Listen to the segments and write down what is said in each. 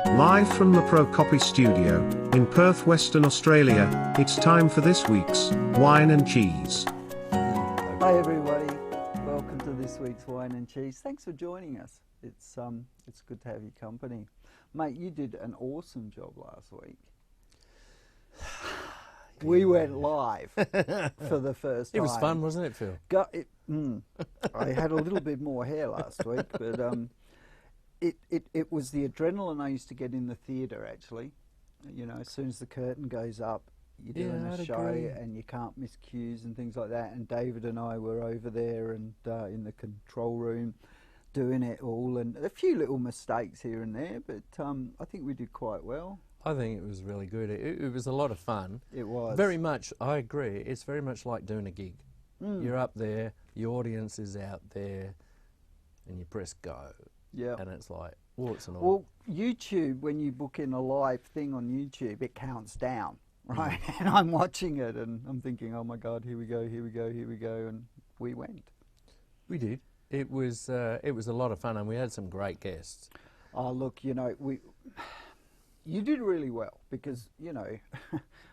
Live from the ProCopy studio, in Perth, Western Australia, it's time for this week's Wine and Cheese. Hi everybody, welcome to this week's Wine and Cheese. Thanks for joining us. It's good to have your company. Mate, you did an awesome job last week. We went live for the first time. It was fun, wasn't it, Phil? I had a little bit more hair last week, but it was the adrenaline I used to get in the theatre, actually. You know, as soon as the curtain goes up, you're doing a show and you can't miss cues and things like that. And David and I were over there and in the control room doing it all, and a few little mistakes here and there, but I think we did quite well. I think it was really good. It was a lot of fun. It was. Very much, I agree. It's very much like doing a gig. You're up there, the audience is out there, and you press go. Yeah. And it's like, warts and all. Well, YouTube, when you book in a live thing on YouTube, it counts down, right? And I'm watching it and I'm thinking, oh my God, here we go, here we go, here we go, and we went. We did. It was a lot of fun, and we had some great guests. Oh, look, you know, you did really well because, you know,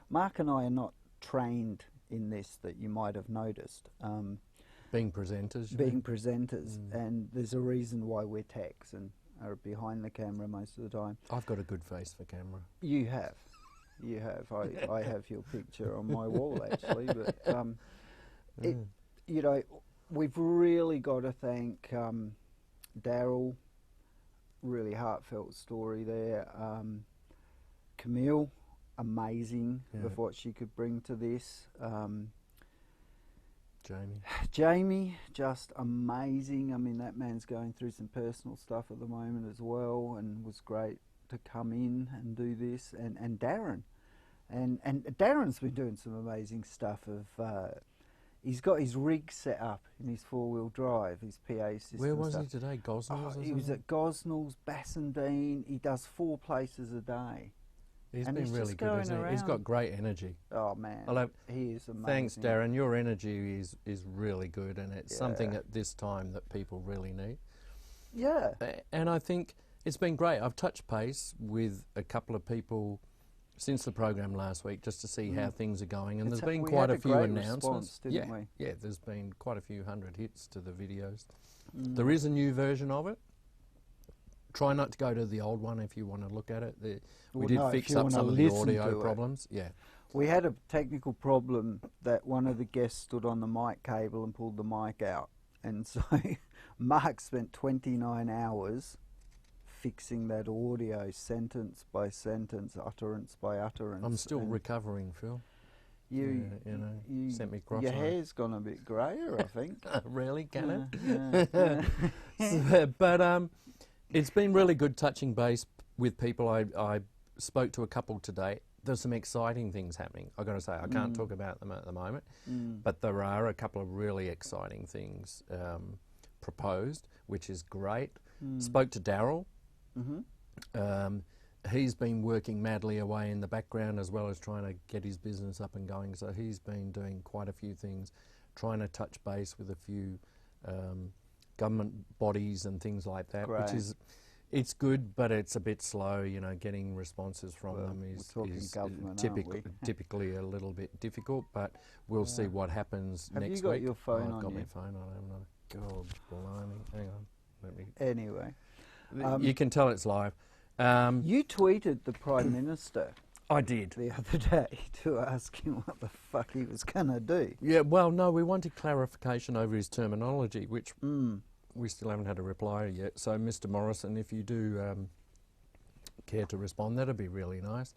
Mark and I are not trained in this, that you might have noticed. Being presenters. Being presenters, and there's a reason why we're techs and are behind the camera most of the time. I've got a good face for camera. You have. You have. I have your picture on my wall, actually. But, you know, we've really got to thank Daryl, really heartfelt story there. Camille, amazing with what she could bring to this. Jamie, just amazing. I mean, that man's going through some personal stuff at the moment as well, and was great to come in and do this. And Darren, and Darren's been doing some amazing stuff. He's got his rig set up in his four-wheel drive, his PA system. Where was he today? Gosnells? He was at Gosnells, Bassendean. He does 4 places a day. He's been really good, hasn't he? He's got great energy. Oh man, he is amazing. Thanks, Darren. Your energy is really good, and it's something at this time that people really need. Yeah. And I think it's been great. I've touched base with a couple of people since the program last week just to see how things are going, and there's been quite a few announcements. Didn't we? Yeah, there's been quite a few hundred hits to the videos. There is a new version of it. Try not to go to the old one if you want to look at it. We did fix up some of the audio problems. Yeah. We had a technical problem that one of the guests stood on the mic cable and pulled the mic out. And so Mark spent 29 hours fixing that audio, sentence by sentence, utterance by utterance. I'm still recovering, Phil. You sent me cross. Your hair's gone a bit greyer, I think. Really? Can it? But it's been really good touching base with people. I spoke to a couple today. There's some exciting things happening. I've got to say, I can't talk about them at the moment, but there are a couple of really exciting things proposed, which is great. Spoke to Daryl. He's been working madly away in the background as well as trying to get his business up and going. So he's been doing quite a few things, trying to touch base with a few government bodies and things like that, which is, it's good, but it's a bit slow. You know, getting responses from them is typically a little bit difficult. But we'll see what happens next week. Have you got your phone on? I've got my phone on. God, blimey! Hang on, let me. Anyway, you can tell it's live. You tweeted the Prime Minister. I did. The other day to ask him what the fuck he was going to do. Yeah, well, no, we wanted clarification over his terminology, which we still haven't had a reply yet. So, Mr. Morrison, if you do care to respond, that'd be really nice.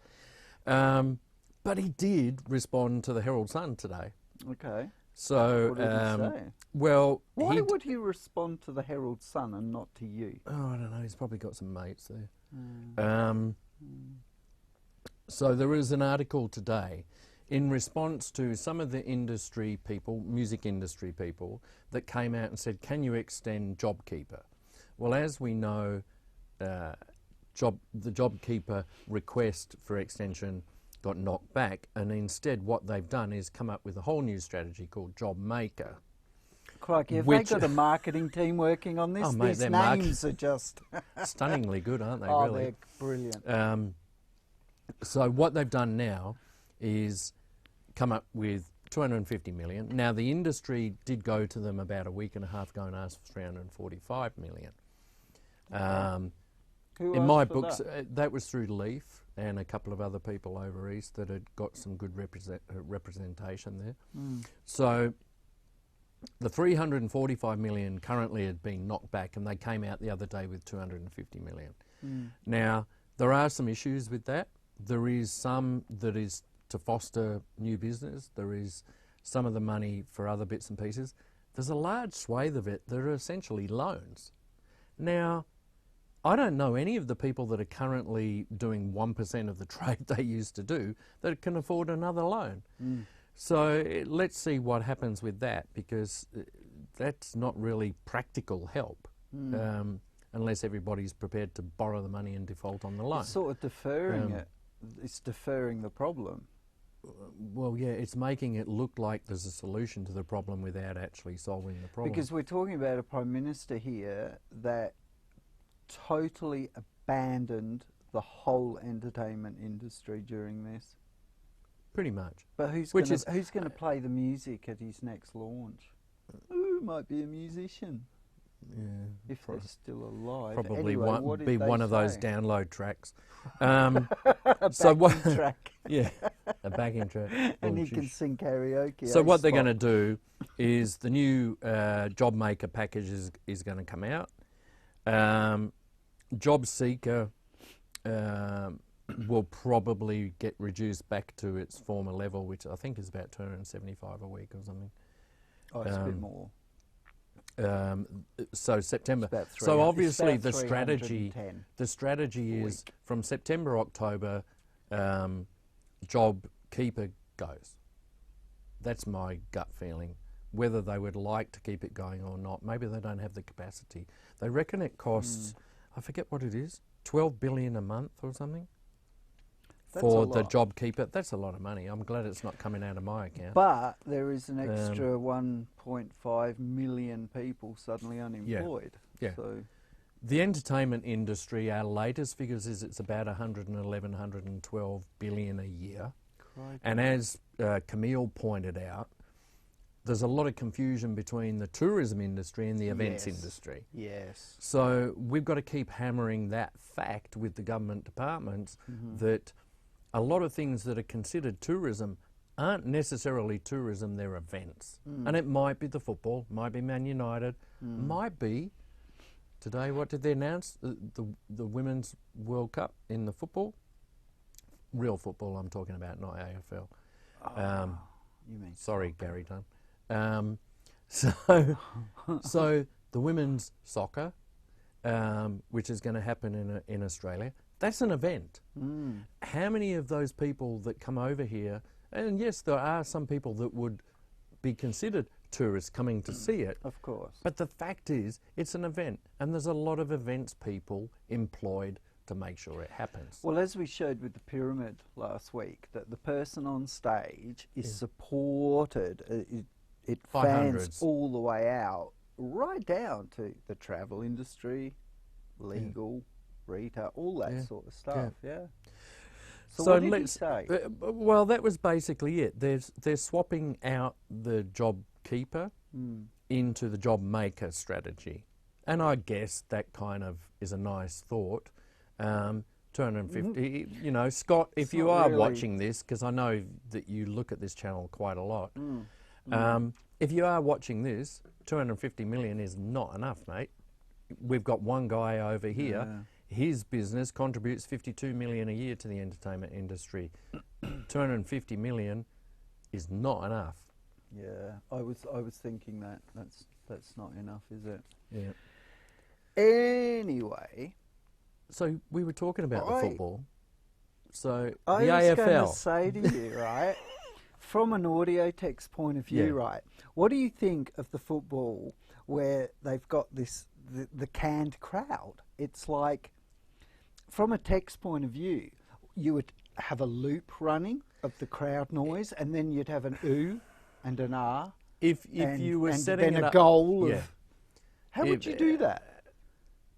But he did respond to the Herald Sun today. Okay. So, what did he say? Well, why would he respond to the Herald Sun and not to you? Oh, I don't know. He's probably got some mates there. So there is an article today in response to some of the industry people, music industry people, that came out and said, can you extend JobKeeper? Well, as we know, the JobKeeper request for extension got knocked back, and instead what they've done is come up with a whole new strategy called JobMaker. Crikey, have which- they got a marketing team working on this? Oh, mate, These their names are just... stunningly good, aren't they, oh, really? they're brilliant. So what they've done now is come up with 250 million. Now, the industry did go to them about a week and a half ago and asked for 345 million. Who In asked my for books, that? that was through Leaf and a couple of other people over east that had got some good representation there. So the 345 million currently had been knocked back, and they came out the other day with 250 million. Now, there are some issues with that. There is some that is to foster new business. There is some of the money for other bits and pieces. There's a large swathe of it that are essentially loans. Now, I don't know any of the people that are currently doing 1% of the trade they used to do that can afford another loan. So let's see what happens with that, because that's not really practical help unless everybody's prepared to borrow the money and default on the loan. It's sort of deferring it. It's deferring the problem. Well, yeah, it's making it look like there's a solution to the problem without actually solving the problem. Because we're talking about a Prime Minister here that totally abandoned the whole entertainment industry during this. Pretty much. But who's Which going to play the music at his next launch? Who might be a musician? Yeah, If they're still alive. probably Anyway, what one, did be they one of those say? download tracks. So what? track. Yeah, a backing track. And Oh, he can shush. sing karaoke. So what they're Spot. going to do is the new job maker package is going to come out. Job seeker will probably get reduced back to its former level, which I think is about 275 a week or something. Oh, it's a bit more. So September. It's about So obviously it's the about strategy 310 is a week. from September, October, job keeper goes. That's my gut feeling. Whether they would like to keep it going or not, maybe they don't have the capacity. They reckon it costs, I forget what it is, 12 billion a month or something That's for a the lot. job keeper. That's a lot of money. I'm glad it's not coming out of my account. But there is an extra 1.5 million people suddenly unemployed. Yeah. So The entertainment industry, our latest figures is it's about 111, 112 billion a year. crikey. And as Camille pointed out, there's a lot of confusion between the tourism industry and the events Yes. industry. Yes. So we've got to keep hammering that fact with the government departments that a lot of things that are considered tourism aren't necessarily tourism, they're events. And it might be the football, might be Man United, might be, today what did they announce? The Women's World Cup in the football? Real football I'm talking about, not AFL. You mean Sorry, Gary Dunn. So the women's soccer, which is going to happen in Australia, that's an event. How many of those people that come over here, and yes, there are some people that would be considered tourists coming to see it, Of course. but the fact is it's an event, and there's a lot of events people employed to make sure it happens. Well, as we showed with the pyramid last week, that the person on stage is supported. It By fans hundreds. all the way out, right down to the travel industry, legal, retail, all that sort of stuff. Yeah. So what did he say? Well, that was basically it. They're swapping out the job keeper into the job maker strategy, and I guess that kind of is a nice thought. 250. You know, Scott, if you not are really- watching this, because I know that you look at this channel quite a lot. If you are watching this, 250 million is not enough, mate. We've got one guy over here. Yeah. His business contributes 52 million a year to the entertainment industry. 250 million is not enough. Yeah, I was thinking that that's not enough, is it? Yeah. Anyway, So we were talking about the I- football. So I the was going to AFL. say to you, right, from an audio text point of view, Yeah. right, what do you think of the football where they've got the canned crowd? It's like, from a text point of view, you would have a loop running of the crowd noise, and then you'd have an ooh and an ah, if you were and setting then it a up, goal yeah. of... How would you do that?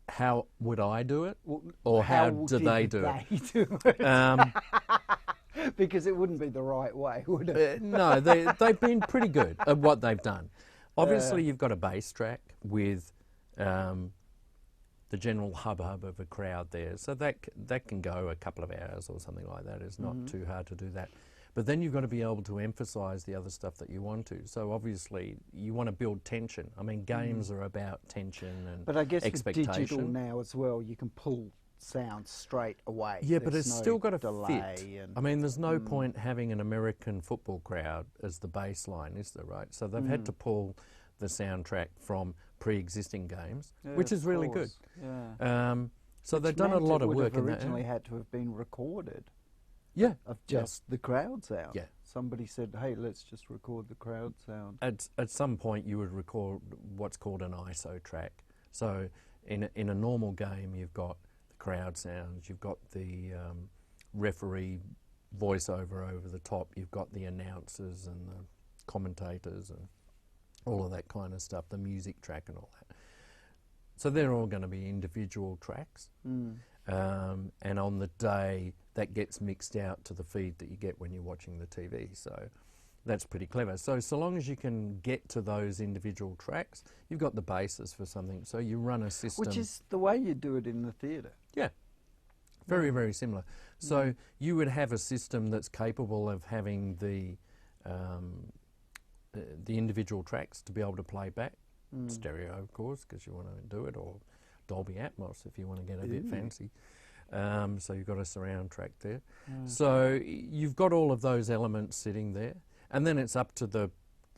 How would I do it, or how do they do it? do it? Because it wouldn't be the right way, would it? No, they've been pretty good at what they've done. Obviously, you've got a bass track with the general hubbub of a crowd there, so that can go a couple of hours or something like that. It's not too hard to do that. But then you've got to be able to emphasise the other stuff that you want to. So obviously, you want to build tension. I mean, games are about tension and But I guess with expectation. digital now as well, you can pull sound straight away. Yeah, but There's it's no still got to delay fit. and- I mean, there's no point having an American football crowd as the baseline, is there, right? So they've had to pull the soundtrack from pre-existing games, Yeah, which is of really good. course, Yeah. So Which they've done a meant lot it of would work have in that originally area. had to have been recorded Yeah. of just the crowd sound. Yeah. Somebody said, hey, let's just record the crowd sound. At some point, you would record what's called an ISO track. So in a normal game, you've got the crowd sounds, you've got the referee voiceover over the top, you've got the announcers and the commentators and all of that kind of stuff, the music track and all that. So they're all going to be individual tracks. And on the day, that gets mixed out to the feed that you get when you're watching the TV. So that's pretty clever. So long as you can get to those individual tracks, you've got the basis for something. So you run a system. Which is the way you do it in the theatre. Yeah. Very, very similar. So you would have a system that's capable of having the individual tracks to be able to play back. Stereo, of course, because you want to do it, or Dolby Atmos if you want to get a bit fancy. So you've got a surround track there. So you've got all of those elements sitting there, and then it's up to the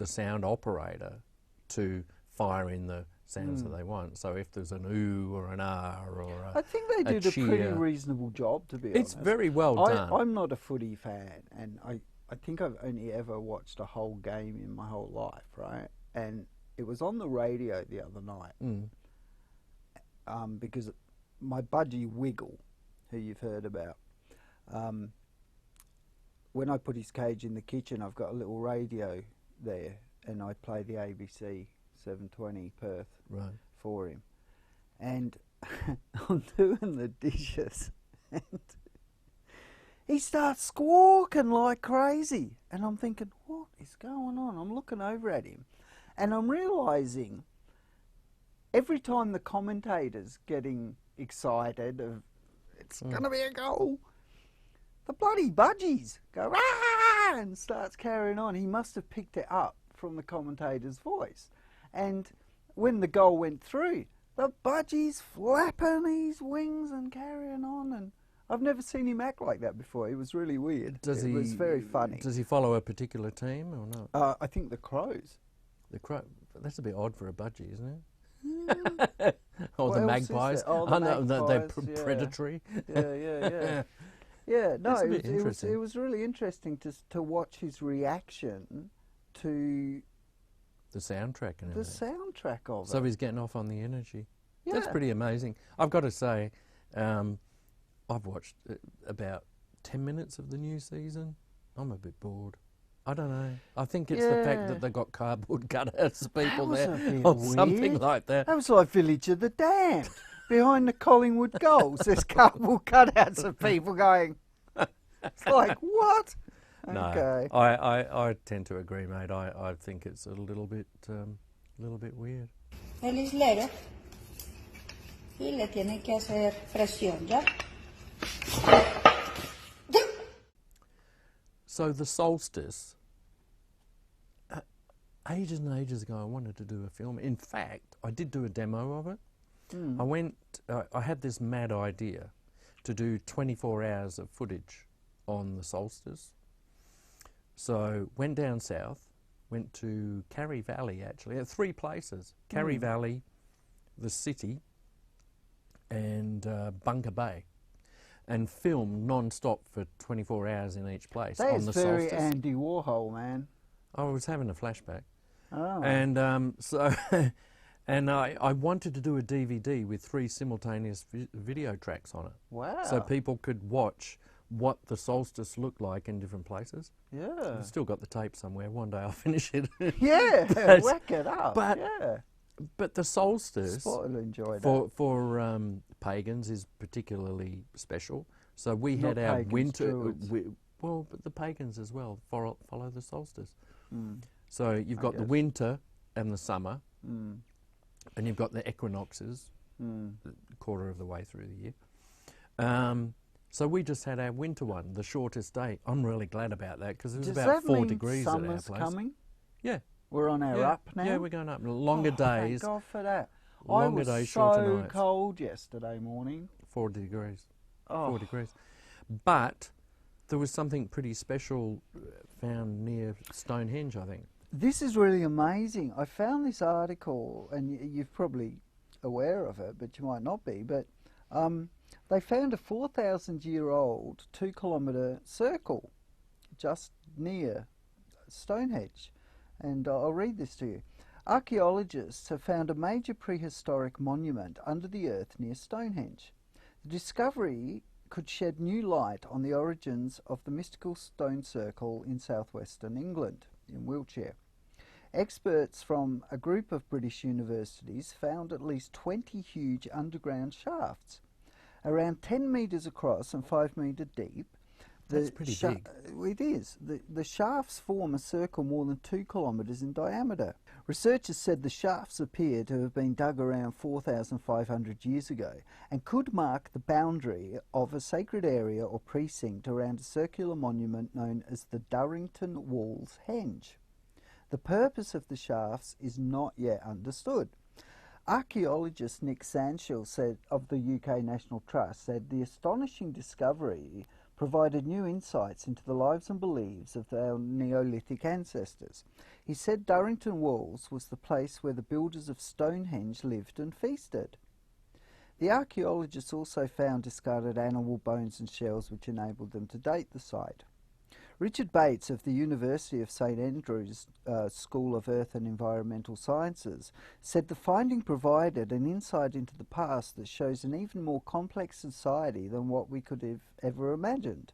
sound operator to fire in the sounds that they want. So if there's an ooh or an ah or a I think they did a pretty cheer. reasonable job, to be honest. It's very well done. I'm not a footy fan, and I think I've only ever watched a whole game in my whole life, right? And it was on the radio the other night, because my budgie Wiggle, who you've heard about, when I put his cage in the kitchen, I've got a little radio there, and I play the ABC 720 Perth for him. And I'm doing the dishes, and he starts squawking like crazy. And I'm thinking, what is going on? I'm looking over at him, and I'm realising every time the commentator's getting excited of it's going to be a goal, the bloody budgies go, ah, and starts carrying on. He must have picked it up from the commentator's voice. And when the goal went through, the budgie's flapping his wings and carrying on. And I've never seen him act like that before. It was really weird. It was very funny. Does he follow a particular team or not? I think the Crows. The Crow. That's a bit odd for a budgie, isn't it? Or What the else is Magpies. there? Oh, the They're Magpies, yeah. predatory. Yeah. Yeah, no, That's a bit it was interesting. really interesting to watch his reaction to The soundtrack and the everything. soundtrack of So it. he's getting off on the energy. Yeah. That's pretty amazing. I've got to say, I've watched about 10 minutes of the new season. I'm a bit bored. I don't know. I think it's the fact Yeah. that they've got cardboard cutouts of people was there a bit or something weird. like that. That was like Village of the Damned. Behind the Collingwood goals, there's cardboard cutouts of people going. It's like, what? No, Okay. I tend to agree, mate. I think it's a little bit weird. El islero y le tiene que hacer presión, ¿ya? So the solstice, ages and ages ago, I wanted to do a film. In fact, I did do a demo of it. I had this mad idea to do 24 hours of footage on the solstice. So went down south, went to Carry Valley actually, at 3 places. Carry Valley, the city, and Bunker Bay. And filmed non-stop for 24 hours in each place That on is the very solstice. Andy Warhol, man. I was having a flashback. Oh. And so, and I wanted to do a DVD with 3 simultaneous video tracks on it. Wow. So people could watch what the solstice looked like in different places. Yeah. I've still got the tape somewhere. One day I'll finish it. Yeah, But- whack it up. but yeah. But the solstice Spot will enjoy that. for pagans is particularly special. So we Not had our pagans, winter. Druids. Well, but the pagans as well follow the solstice. Mm. So you've got the guess. winter and the summer, Mm. and you've got the equinoxes, Mm. a quarter of the way through the year. So we just had our winter one, the shortest day. I'm really glad about that because it was Does about that 4 mean degrees at our summer's place. coming? Yeah. We're on our yeah. up now? Yeah, we're going up. Longer days, Thank God for that. Longer I was days, shorter so nights. cold yesterday morning. 4 degrees. Oh. 4 degrees. But there was something pretty special found near Stonehenge, I think. This is really amazing. I found this article, and you're probably aware of it, but you might not be. But they found a 4,000-year-old 2-kilometre circle just near Stonehenge. And I'll read this to you. Archaeologists have found a major prehistoric monument under the earth near Stonehenge. The discovery could shed new light on the origins of the mystical stone circle in southwestern England, in Wiltshire. Experts from a group of British universities found at least 20 huge underground shafts, around 10 metres across and 5 metres deep. That's pretty big. It is. The shafts form a circle more than 2 kilometres in diameter. Researchers said the shafts appear to have been dug around 4,500 years ago and could mark the boundary of a sacred area or precinct around a circular monument known as the Durrington Walls Henge. The purpose of the shafts is not yet understood. Archaeologist Nick Sandshill said of the UK National Trust said the astonishing discovery provided new insights into the lives and beliefs of our Neolithic ancestors. He said Durrington Walls was the place where the builders of Stonehenge lived and feasted. The archaeologists also found discarded animal bones and shells which enabled them to date the site. Richard Bates of the University of St Andrews School of Earth and Environmental Sciences said the finding provided an insight into the past that shows an even more complex society than what we could have ever imagined.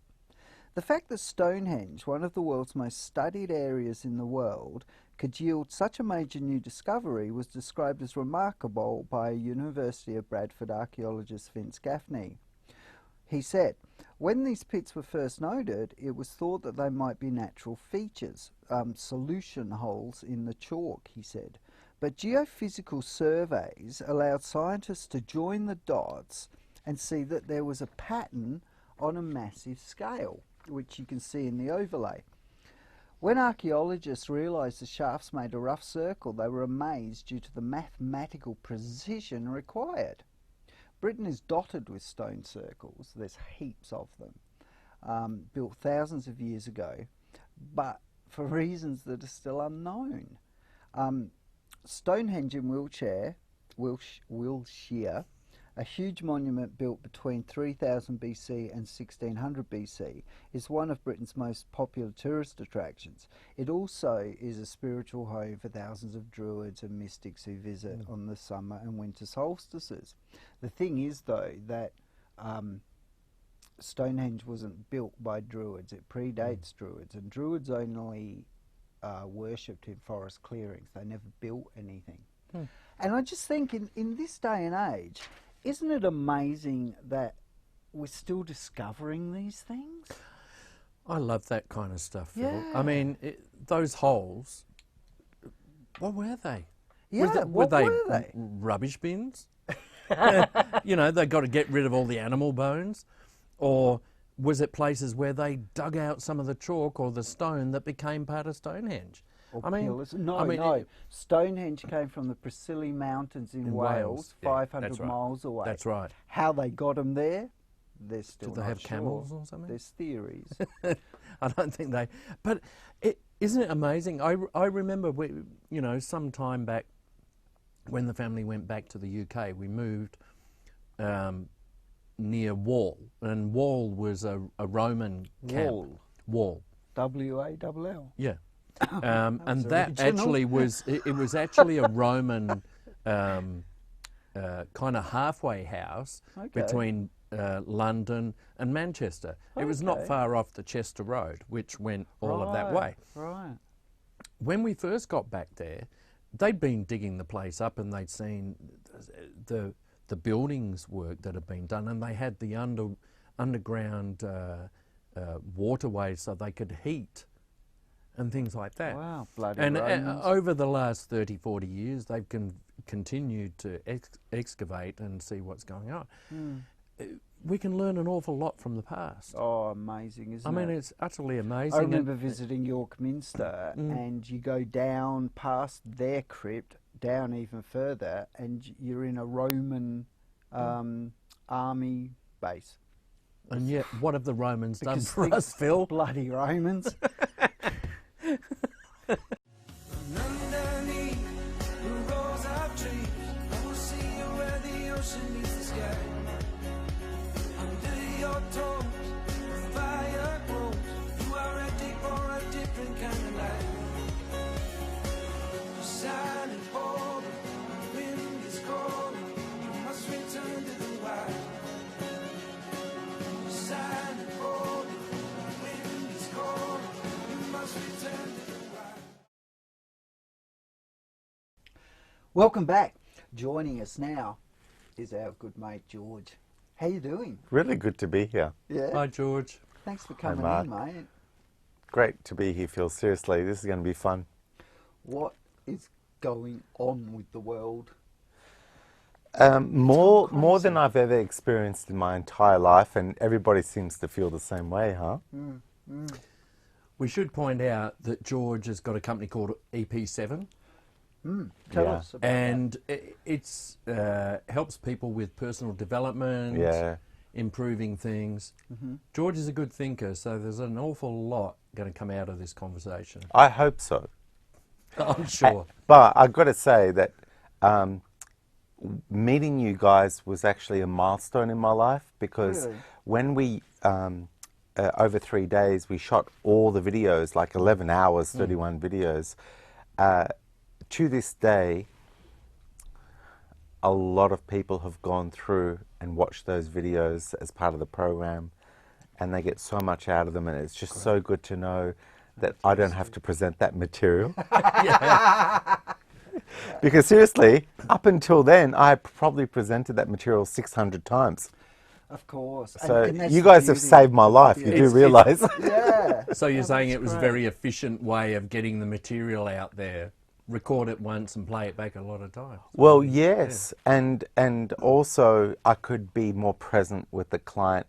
The fact that Stonehenge, one of the world's most studied areas in the world, could yield such a major new discovery was described as remarkable by University of Bradford archaeologist Vince Gaffney. He said, when these pits were first noted, it was thought that they might be natural features, solution holes in the chalk, he said. But geophysical surveys allowed scientists to join the dots and see that there was a pattern on a massive scale, which you can see in the overlay. When archaeologists realised the shafts made a rough circle, they were amazed due to the mathematical precision required. Britain is dotted with stone circles. There's heaps of them, built thousands of years ago, but for reasons that are still unknown. Stonehenge in Wiltshire, a huge monument built between 3000 BC and 1600 BC, is one of Britain's most popular tourist attractions. It also is a spiritual home for thousands of druids and mystics who visit on the summer and winter solstices. The thing is, though, that Stonehenge wasn't built by druids. It predates druids, and druids only worshipped in forest clearings. They never built anything. And I just think in this day and age, isn't it amazing that we're still discovering these things? I love that kind of stuff, Phil. Yeah. I mean, those holes, what were they? Yeah, were what they were they? rubbish bins? You know, they got to get rid of all the animal bones? Or was it places where they dug out some of the chalk or the stone that became part of Stonehenge? Or I mean, pillars? No. Stonehenge came from the Preseli Mountains in Wales, Yeah, 500 that's right. miles away. That's right. How they got them there, they're still Did they not have sure. camels or something? There's theories. I don't think they... But isn't it amazing? I remember, some time back when the family went back to the UK, we moved near Wall. And Wall was a Roman camp. Wall. W-A-L-L. Yeah. And that original. actually was... It was actually a Roman kind of halfway house Okay. between London and Manchester. It was not Okay. far off the Chester Road, which went all of that way. Right. When we first got back there, they'd been digging the place up and they'd seen the buildings work that had been done, and they had the underground waterways so they could heat and things like that. Wow, bloody And Romans. over the last 30, 40 years, they've continued to excavate and see what's going on. We can learn an awful lot from the past. Oh, amazing, isn't I mean, it? it's utterly amazing. I and- remember visiting York Minster, and you go down past their crypt, down even further, and you're in a Roman army base. And yet, what have the Romans done Because for the us, Phil? Bloody Romans. Underneath the rows of trees, I will see you where the ocean meets the sky. Under your toes, the fire grows. You are ready for a different kind of life. You're silent, holy, the wind is cold. You must return to the wild. You're silent, holy, the wind is cold. You must return to the wild. Welcome back. Joining us now is our good mate George. How you doing? Really good to be here. Yeah. Hi, George. Thanks for coming Mark. in, mate. Great to be here, Phil. Seriously, this is going to be fun. What is going on with the world? More than I've ever experienced in my entire life, and everybody seems to feel the same way, huh? We should point out that George has got a company called EP7, Tell Yeah. us about and it's helps people with personal development, Yeah. improving things. George is a good thinker, so there's an awful lot going to come out of this conversation. I hope so. I'm sure. But I've got to say that meeting you guys was actually a milestone in my life, because Really? when we, over 3 days, we shot all the videos, like 11 hours, 31 videos. To this day, a lot of people have gone through and watched those videos as part of the program, and they get so much out of them, and it's just so good to know that I don't have to present that material. Because seriously, up until then, I probably presented that material 600 times. Of course. So And that's you the guys have beauty saved my of life, the you video. do realise. Yeah. So you're saying it was a great. very efficient way of getting the material out there. Record it once and play it back a lot of times. Well, yes, and also I could be more present with the client,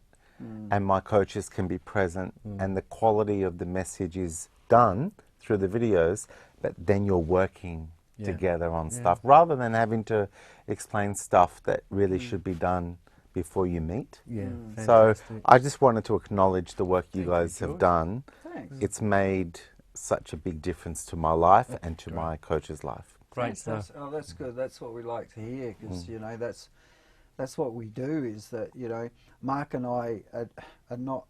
and my coaches can be present, and the quality of the message is done through the videos, but then you're working together on stuff rather than having to explain stuff that really should be done before you meet. Yeah, So fantastic. I just wanted to acknowledge the work you Thank you, guys have George. done. Thanks. It's made such a big difference to my life and to my coach's life. Great stuff. Oh, that's good. That's what we like to hear, because you know that's what we do. Is that, you know, Mark and I are not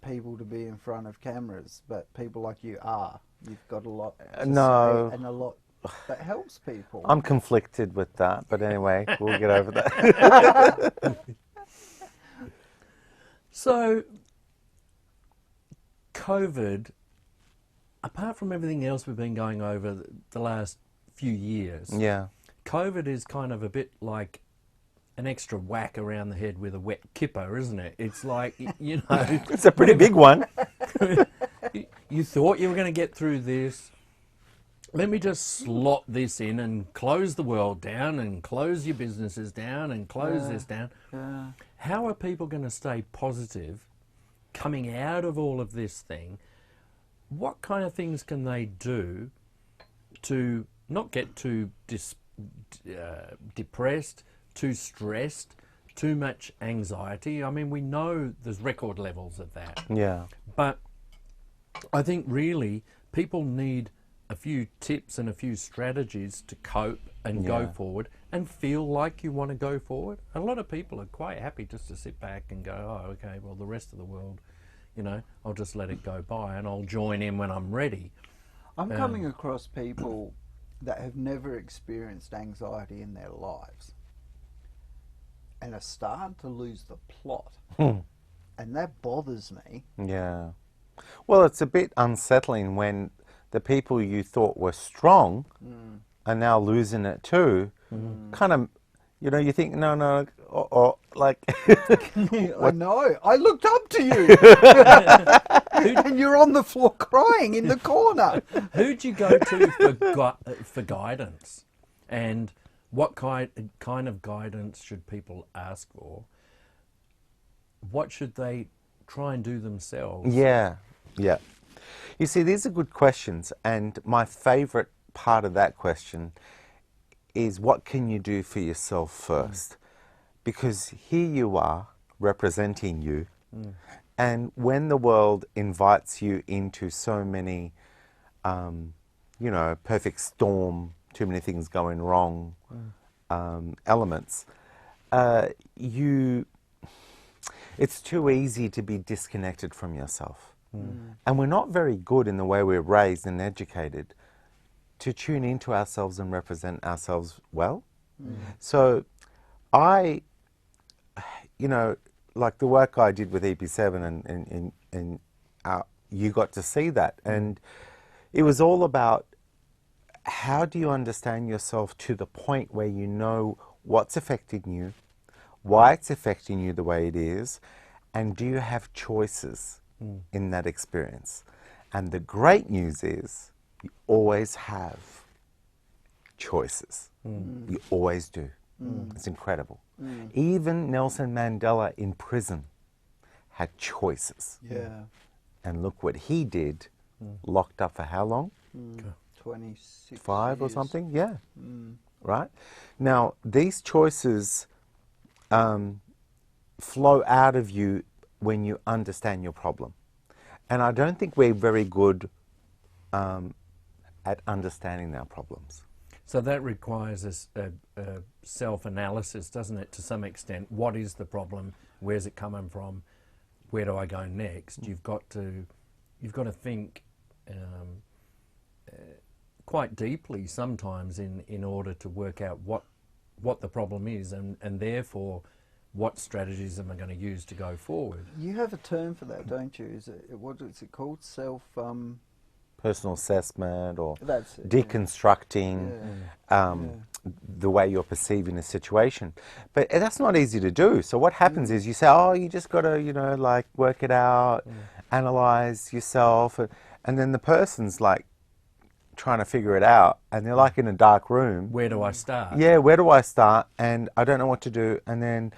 people to be in front of cameras, but people like you are. You've got a lot to No. say and a lot that helps people. I'm conflicted with that, but anyway, we'll get over that. So, COVID, apart from everything else we've been going over the last few years, Yeah. COVID is kind of a bit like an extra whack around the head with a wet kipper, isn't it? It's like, you know, It's a pretty big one. you thought you were going to get through this. Let me just slot this in and close the world down and close your businesses down and close this down. Yeah. How are people going to stay positive coming out of all of this thing? What kind of things can they do to not get too depressed, too stressed, too much anxiety? I mean, we know there's record levels of that. Yeah. But I think really people need a few tips and a few strategies to cope and go Yeah. forward and feel like you want to go forward. A lot of people are quite happy just to sit back and go, oh, okay, well, the rest of the world, you know, I'll just let it go by and I'll join in when I'm ready. I'm coming across people that have never experienced anxiety in their lives. and are starting to lose the plot. Hmm. And that bothers me. Yeah. Well, it's a bit unsettling when the people you thought were strong are now losing it too. Kind of, you know, you think, no, or like, I know. I looked up to you. And you're on the floor crying in the corner. Who'd you go to for guidance? And what kind of guidance should people ask for? What should they try and do themselves? yeah, yeah. You see, these are good questions, and my favourite part of that question is what can you do for yourself first? Because here you are representing you, and when the world invites you into so many, you know, perfect storm, too many things going wrong, elements, it's too easy to be disconnected from yourself. And we're not very good in the way we're raised and educated to tune into ourselves and represent ourselves well. So I, you know, like the work I did with EP7 and you got to see that. And it was all about how do you understand yourself to the point where you know what's affecting you, why it's affecting you the way it is, and do you have choices in that experience? And the great news is you always have choices. You always do. It's incredible. Even Nelson Mandela in prison had choices. Yeah. And look what he did, locked up for how long? 26 5 or years. something? Yeah. Right? Now, these choices flow out of you when you understand your problem. And I don't think we're very good at understanding our problems. So that requires a self-analysis, doesn't it, to some extent? What is the problem? Where's it coming from? Where do I go next? You've got to think quite deeply sometimes in order to work out what the problem is, and therefore what strategies am I going to use to go forward. You have a term for that, don't you? What is it called? Personal assessment, or That's it, deconstructing the way you're perceiving a situation. But that's not easy to do. So what happens is you say, oh, you just got to, you know, like work it out, analyze yourself. And then the person's like trying to figure it out, and they're like in a dark room. Where do I start? Yeah, where do I start? And I don't know what to do. And then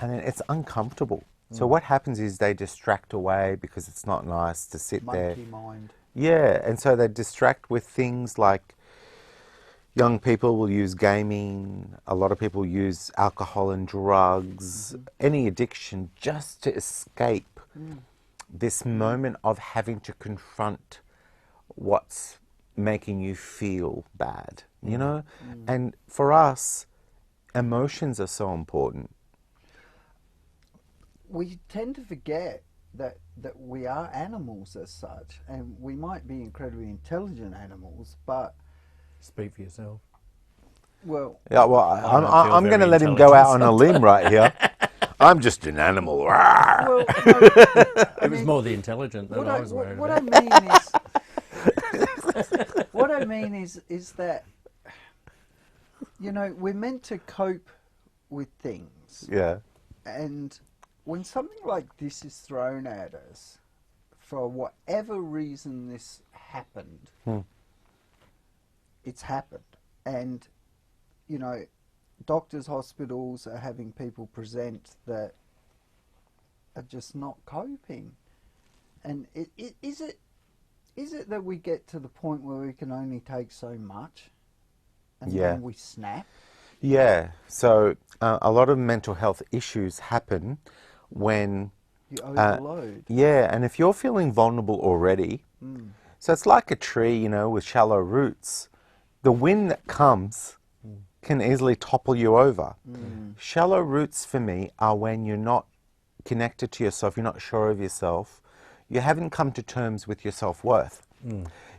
it's uncomfortable. So what happens is they distract away because it's not nice to sit there. Monkey mind. Yeah, and so they distract with things like young people will use gaming, a lot of people use alcohol and drugs, any addiction, just to escape this moment of having to confront what's making you feel bad, you know? And for us, emotions are so important. We tend to forget that we are animals as such, and we might be incredibly intelligent animals, but Speak for yourself. well, Yeah, well, I'm going to let him go out on a limb right here. I'm just an animal. well, no, It was more the intelligent than I was worried what about. I mean is, what I mean is that, you know, we're meant to cope with things, Yeah. and when something like this is thrown at us, for whatever reason this happened, it's happened. And, you know, doctors, hospitals are having people present that are just not coping. And is it that we get to the point where we can only take so much and then we snap? Yeah. So a lot of mental health issues happen when You overload. yeah, and if you're feeling vulnerable already, so it's like a tree, you know, with shallow roots. The wind that comes can easily topple you over. Shallow roots for me are when you're not connected to yourself, you're not sure of yourself, you haven't come to terms with your self-worth.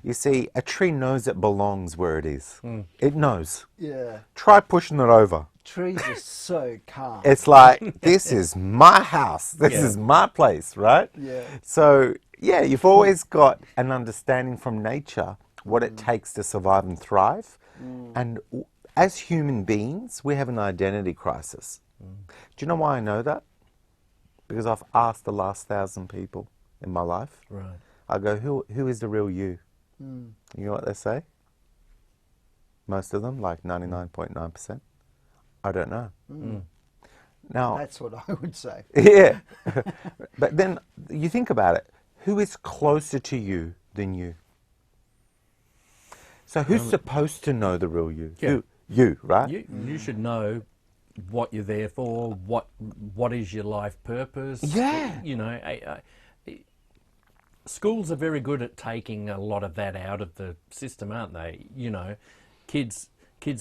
You see, a tree knows it belongs where it is. It knows. Yeah. Try pushing it over. Trees are so calm. It's like, this is my house. This Yeah. is my place, right? Yeah. So, yeah, you've always got an understanding from nature what it takes to survive and thrive. And as human beings, we have an identity crisis. Do you know why I know that? Because I've asked the last 1,000 people in my life. Right. I go, who is the real you? You know what they say? Most of them, like 99.9%. I don't know. Now, That's what I would say. yeah. But then you think about it. Who is closer to you than you? So who's supposed to know the real you? Yeah. Who? You, right? You should know what you're there for, what is your life purpose. Yeah. You know, schools are very good at taking a lot of that out of the system, aren't they? You know, kids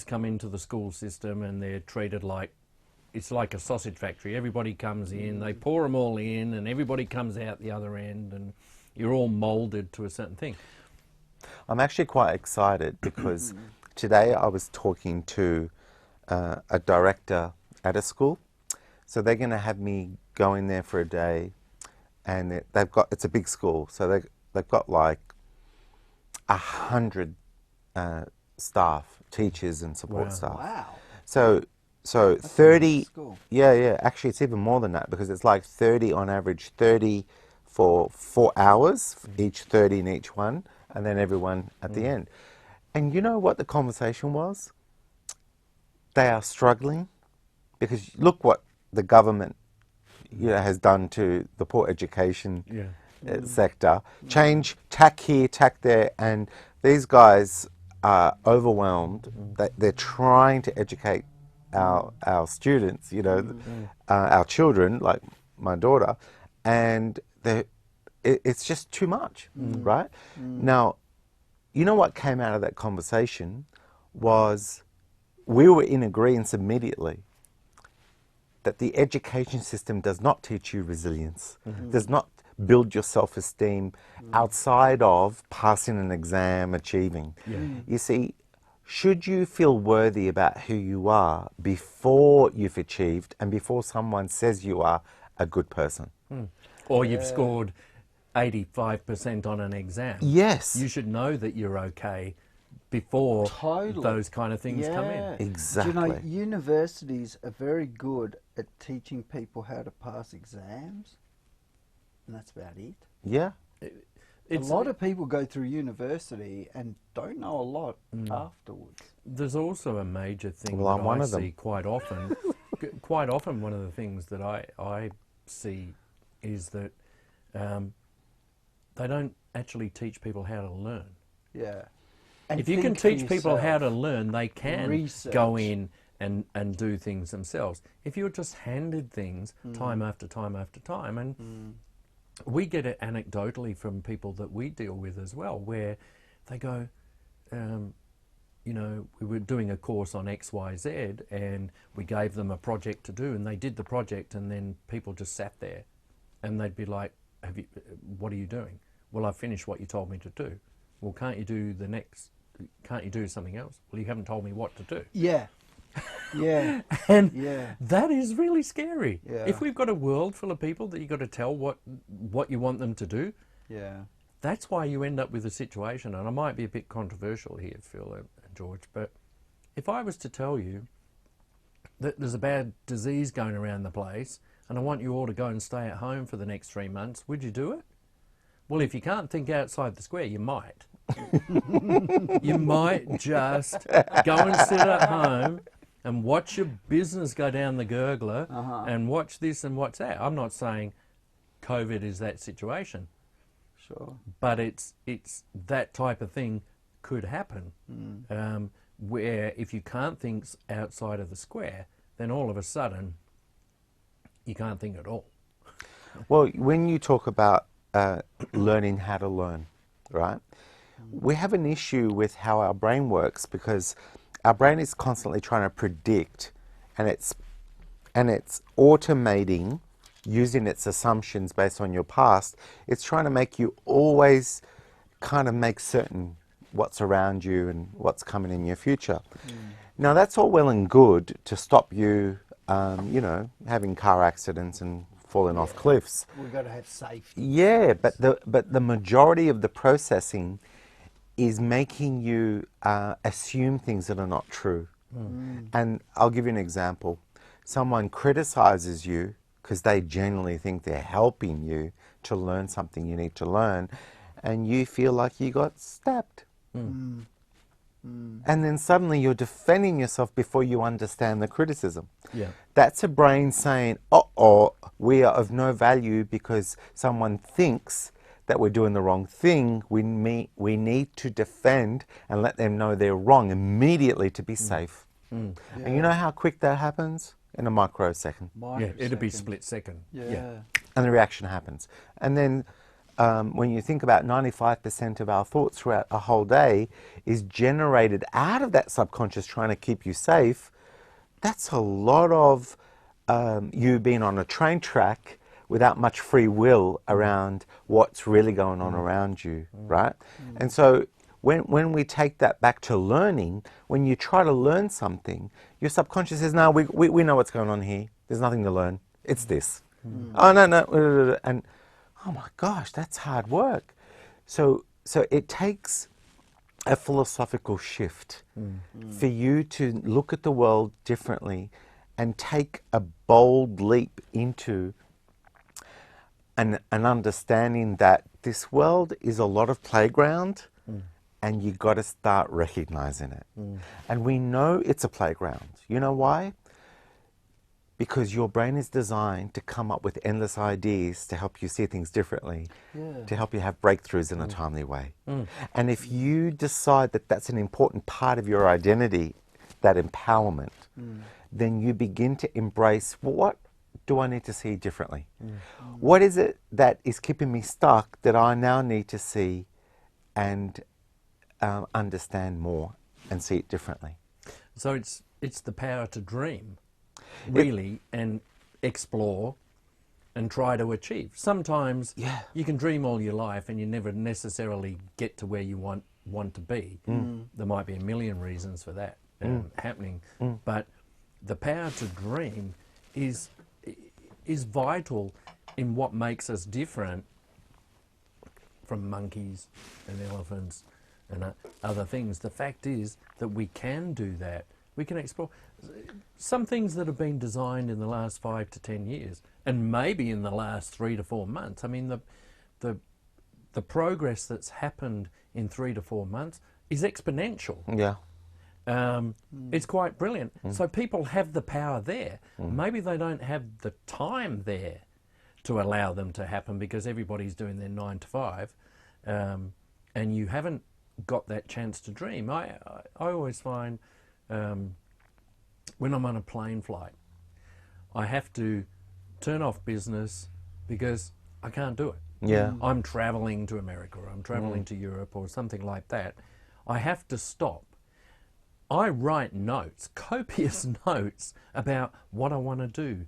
come into the school system and they're treated like, it's like a sausage factory. Everybody comes in, they pour them all in, and everybody comes out the other end, and you're all moulded to a certain thing. I'm actually quite excited because today I was talking to a director at a school. So they're going to have me go in there for a day, and they've got, it's a big school, so they've got like 100 staff, teachers and support Wow. staff. Wow. So That's a 30, big school. yeah, actually it's even more than that because it's like 30 on average, 30 for 4 hours, each 30 in each one, and then everyone at the end. And you know what the conversation was? They are struggling because look what the government has done to the poor education sector. Change, tack here, tack there, and these guys are overwhelmed. They're trying to educate our students, you know, our children, like my daughter, and it's just too much, right? Now, you know what came out of that conversation was we were in agreement immediately that the education system does not teach you resilience, does not build your self-esteem outside of passing an exam, achieving. You see, should you feel worthy about who you are before you've achieved and before someone says you are a good person? Or you've scored 85% on an exam. Yes. You should know that you're okay before Totally. those kind of things come in. Yeah. Exactly. Do you know, universities are very good at teaching people how to pass exams, and that's about it. Yeah. A lot of people go through university and don't know a lot afterwards. There's also a major thing Well, I'm that one I of them. see quite often. Quite often, one of the things that I see is that they don't actually teach people how to learn. Yeah. And If you can think for teach people how to yourself. learn, they can Research. go in and do things themselves. If you're just handed things time after time after time, and we get it anecdotally from people that we deal with as well, where they go, you know, we were doing a course on XYZ and we gave them a project to do, and they did the project, and then people just sat there and they'd be like, what are you doing? Well, I've finished what you told me to do. Well, can't you do something else? Well, you haven't told me what to do. Yeah. Yeah. And Yeah. that is really scary. Yeah. If we've got a world full of people that you've got to tell what you want them to do, Yeah. that's why you end up with a situation, and I might be a bit controversial here, Phil and George, but if I was to tell you that there's a bad disease going around the place and I want you all to go and stay at home for the next 3 months, would you do it? Well, if you can't think outside the square, you might. You might just go and sit at home and watch your business go down the gurgler and watch this and watch that. I'm not saying COVID is that situation, Sure. but it's that type of thing could happen, where if you can't think outside of the square, then all of a sudden you can't think at all. Well, when you talk about learning how to learn, right? We have an issue with how our brain works because our brain is constantly trying to predict, and it's automating using its assumptions based on your past. It's trying to make you always kind of make certain what's around you and what's coming in your future. Now, that's all well and good to stop you, you know, having car accidents and falling off cliffs. We've got to have safety. Yeah, but the majority of the processing is making you assume things that are not true. And I'll give you an example. Someone criticizes you because they genuinely think they're helping you to learn something you need to learn, and you feel like you got stabbed. And then suddenly you're defending yourself before you understand the criticism. Yeah. That's a brain saying, uh-oh, we are of no value because someone thinks that we're doing the wrong thing. We need to defend and let them know they're wrong immediately to be safe. And you know how quick that happens? In a microsecond. Yeah, it'll be split second. Yeah. And the reaction happens. And then when you think about 95% of our thoughts throughout a whole day is generated out of that subconscious trying to keep you safe, that's a lot of you being on a train track without much free will around what's really going on around you, right? And so when we take that back to learning, when you try to learn something, your subconscious says, no, we know what's going on here. There's nothing to learn. It's this. Oh, no. And, oh my gosh, that's hard work. So it takes a philosophical shift for you to look at the world differently and take a bold leap into an understanding that this world is a lot of playground and you got to start recognizing it. And we know it's a playground. You know why? Because your brain is designed to come up with endless ideas to help you see things differently, to help you have breakthroughs in a timely way. And if you decide that that's an important part of your identity, that empowerment, then you begin to embrace, well, what do I need to see differently? What is it that is keeping me stuck that I now need to see and understand more and see it differently? So it's the power to dream, really, and explore and try to achieve. Sometimes you can dream all your life and you never necessarily get to where you want to be. There might be a million reasons for that happening, but the power to dream is vital in what makes us different from monkeys and elephants and other things. The fact is that we can do that. We can explore some things that have been designed in the last 5 to 10 years, and maybe in the last 3 to 4 months. I mean, the progress that's happened in 3 to 4 months is exponential. Yeah. It's quite brilliant. So people have the power there. Maybe they don't have the time there to allow them to happen because everybody's doing their 9 to 5, and you haven't got that chance to dream. I always find when I'm on a plane flight, I have to turn off business because I can't do it. Yeah. I'm traveling to America, or I'm traveling to Europe or something like that. I have to stop. I write notes, copious notes about what I want to do,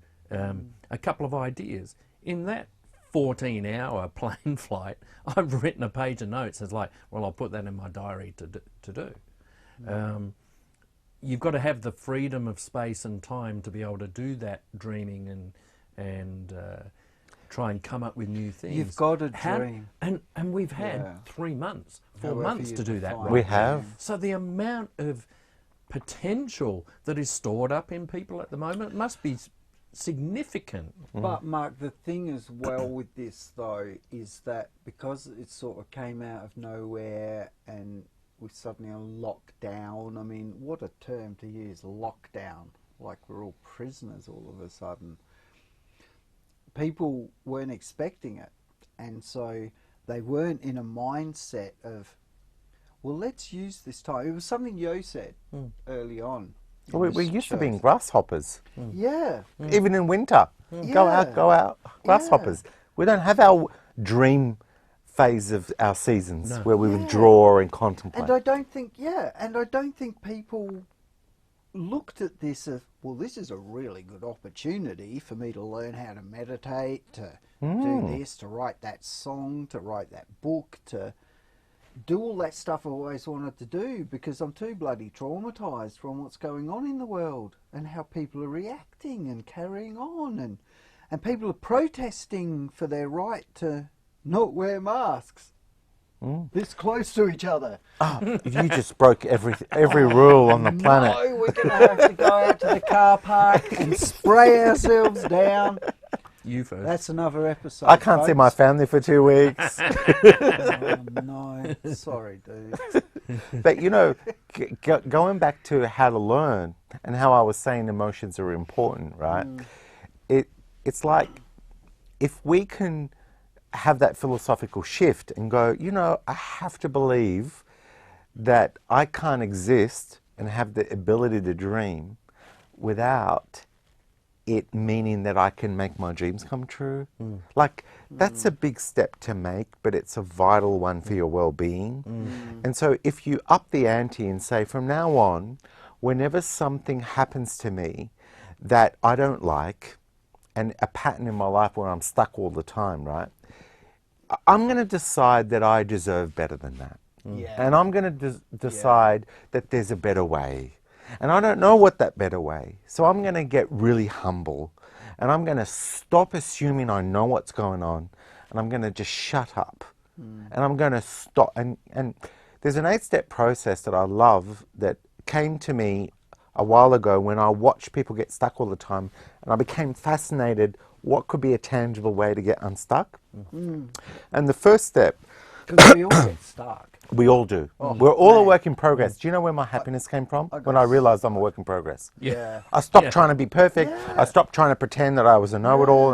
a couple of ideas. In that 14-hour plane flight, I've written a page of notes. It's like, well, I'll put that in my diary to do. You've got to have the freedom of space and time to be able to do that dreaming and try and come up with new things. You've got to dream. And we've had 3 months, 4 However months you to do that. define Right We now. have. So the amount of potential that is stored up in people at the moment must be significant. But Mark, the thing as well with this though is that because it sort of came out of nowhere and we suddenly are locked down. I mean, what a term to use, lockdown. Like we're all prisoners all of a sudden. People weren't expecting it, and so they weren't in a mindset of, well, let's use this time. It was something Yo said early on. We used to being grasshoppers, Yeah. even in winter. Go out, grasshoppers. We don't have our dream phase of our seasons where we withdraw and contemplate. And I don't think people looked at this as, well, this is a really good opportunity for me to learn how to meditate, to do this, to write that song, to write that book, to, do all that stuff I always wanted to do because I'm too bloody traumatised from what's going on in the world and how people are reacting and carrying on, and people are protesting for their right to not wear masks this close to each other. You just broke every rule on the planet. No, we're going to have to go out to the car park and spray ourselves down. You first. That's another episode. I can't see my folks. family for 2 weeks. Oh, no, sorry, dude. But you know, going back to how to learn and how I was saying emotions are important, right? It's like if we can have that philosophical shift and go, you know, I have to believe that I can't exist and have the ability to dream without it meaning that I can make my dreams come true. Like, that's a big step to make, but it's a vital one for your well-being. And so if you up the ante and say, from now on, whenever something happens to me that I don't like, and a pattern in my life where I'm stuck all the time, right? I'm going to decide that I deserve better than that. Yeah. And I'm going to decide that there's a better way. And I don't know what that better way. So I'm going to get really humble. And I'm going to stop assuming I know what's going on. And I'm going to just shut up. And I'm going to stop. And there's an 8-step process that I love that came to me a while ago when I watched people get stuck all the time. And I became fascinated what could be a tangible way to get unstuck. And the first step, Because we all get stuck. we all do. We're all a work in progress. Do you know where my happiness came from? When I realized I'm a work in progress. Yeah. I stopped trying to be perfect. I stopped trying to pretend that I was a know-it-all.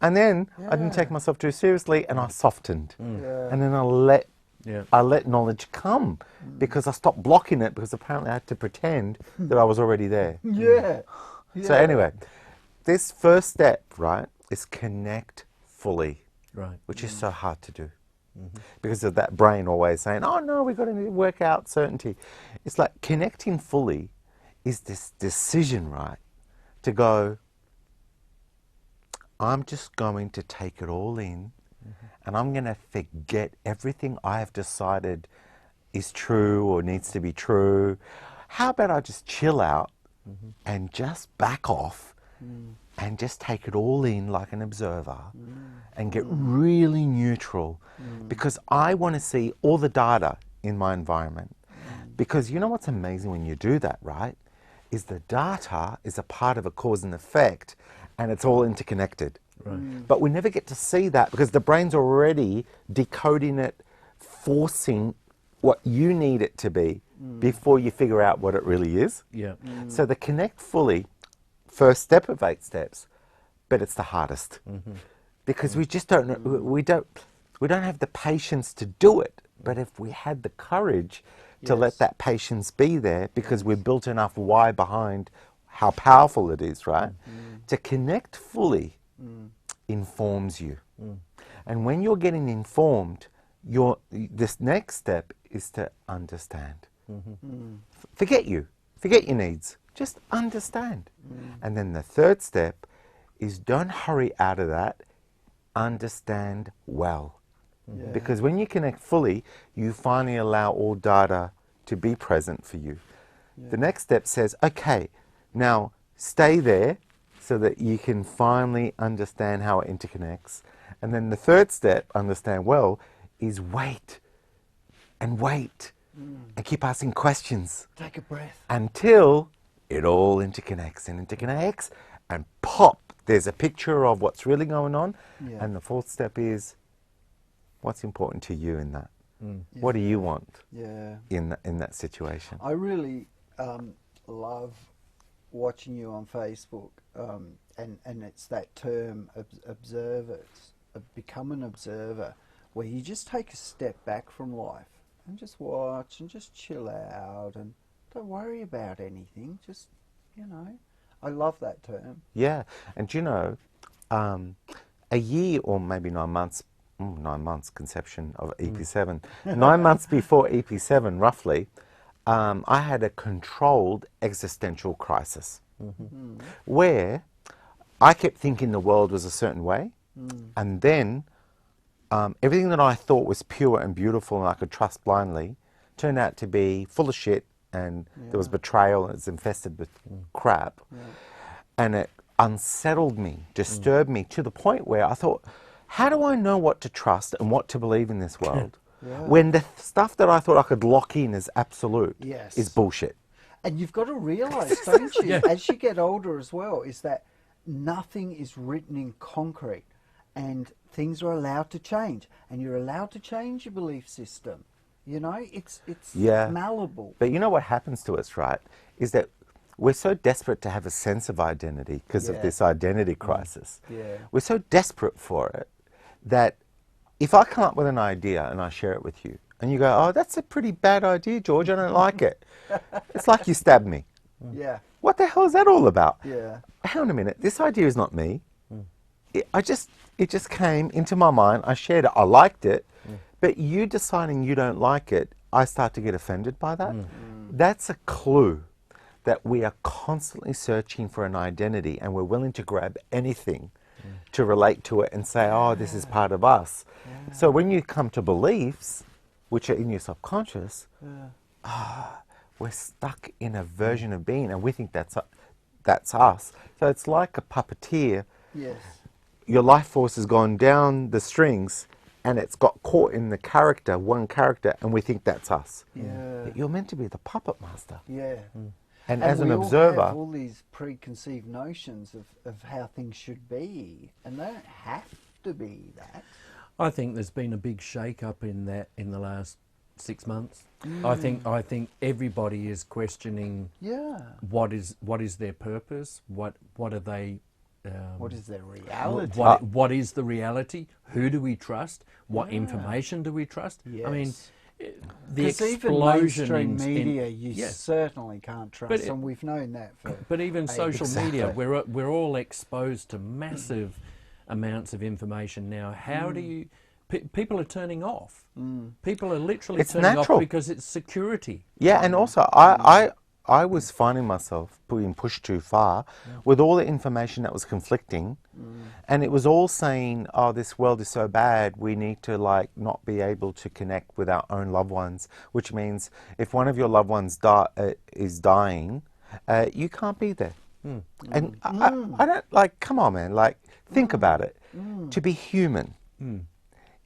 And then I didn't take myself too seriously and I softened. And then I let knowledge come because I stopped blocking it because apparently I had to pretend that I was already there. Yeah. So anyway, this first step, right, is connect fully, Right. which is so hard to do. Because of that brain always saying, oh no, we've got to work out certainty. It's like connecting fully is this decision, right, to go, I'm just going to take it all in and I'm going to forget everything I have decided is true or needs to be true. How about I just chill out and just back off and just take it all in like an observer and get really neutral because I want to see all the data in my environment. Because you know what's amazing when you do that, right? Is the data is a part of a cause and effect and it's all interconnected. Right. But we never get to see that because the brain's already decoding it, forcing what you need it to be before you figure out what it really is. Yeah. So the connect fully, first step of 8 steps, but it's the hardest because we just don't know, we don't have the patience to do it. But if we had the courage to let that patience be there, because we've built enough why behind how powerful it is, right? To connect fully informs you, and when you're getting informed, this next step is to understand. Forget your needs. Just understand. And then the third step is don't hurry out of that. Understand well. Because when you connect fully, you finally allow all data to be present for you. The next step says, okay, now stay there so that you can finally understand how it interconnects. And then the third step, understand well, is wait and wait and keep asking questions. Take a breath. Until it all interconnects and pop, there's a picture of what's really going on. And the fourth step is what's important to you in that. What do you want in that situation? I really love watching you on Facebook, and it's that term, observers, become an observer, where you just take a step back from life and just watch and just chill out and don't worry about anything. Just, I love that term. Yeah, and you know, a year or maybe 9 months, 9 months conception of EP7, 9 months before EP7 roughly, I had a controlled existential crisis where I kept thinking the world was a certain way, and then everything that I thought was pure and beautiful and I could trust blindly turned out to be full of shit, and there was betrayal and it's infested with crap. And it unsettled me, disturbed me to the point where I thought, how do I know what to trust and what to believe in this world when the stuff that I thought I could lock in as absolute is bullshit? And you've got to realise, don't you, as you get older as well, is that nothing is written in concrete and things are allowed to change. And you're allowed to change your belief system. You know, it's malleable. But you know what happens to us, right, is that we're so desperate to have a sense of identity because of this identity crisis. We're so desperate for it that if I come up with an idea and I share it with you, and you go, oh, that's a pretty bad idea, George, I don't like it. It's like you stabbed me. What the hell is that all about? Hang on a minute, this idea is not me. It just came into my mind, I shared it, I liked it, but you deciding you don't like it, I start to get offended by that. That's a clue that we are constantly searching for an identity and we're willing to grab anything to relate to it and say, oh, this is part of us. So when you come to beliefs, which are in your subconscious, we're stuck in a version of being and we think that's us. So it's like a puppeteer. Your life force has gone down the strings and it's got caught in the character, one character, and we think that's us. But you're meant to be the puppet master. And as an observer, we all have all these preconceived notions of how things should be, and they don't have to be that. I think there's been a big shake-up in that in the last 6 months. I think everybody is questioning what is their purpose, what are they. What is their reality? What is the reality? Who do we trust? What information do we trust? I mean, the explosion even mainstream media, you certainly can't trust, and we've known that for. But even social media, we're all exposed to massive amounts of information now. How do you? People are turning off. People are literally turning off because it's security. And also I was finding myself being pushed too far with all the information that was conflicting, and it was all saying, oh, this world is so bad, we need to not be able to connect with our own loved ones, which means if one of your loved ones is dying, you can't be there. And I don't, come on, man, think about it. To be human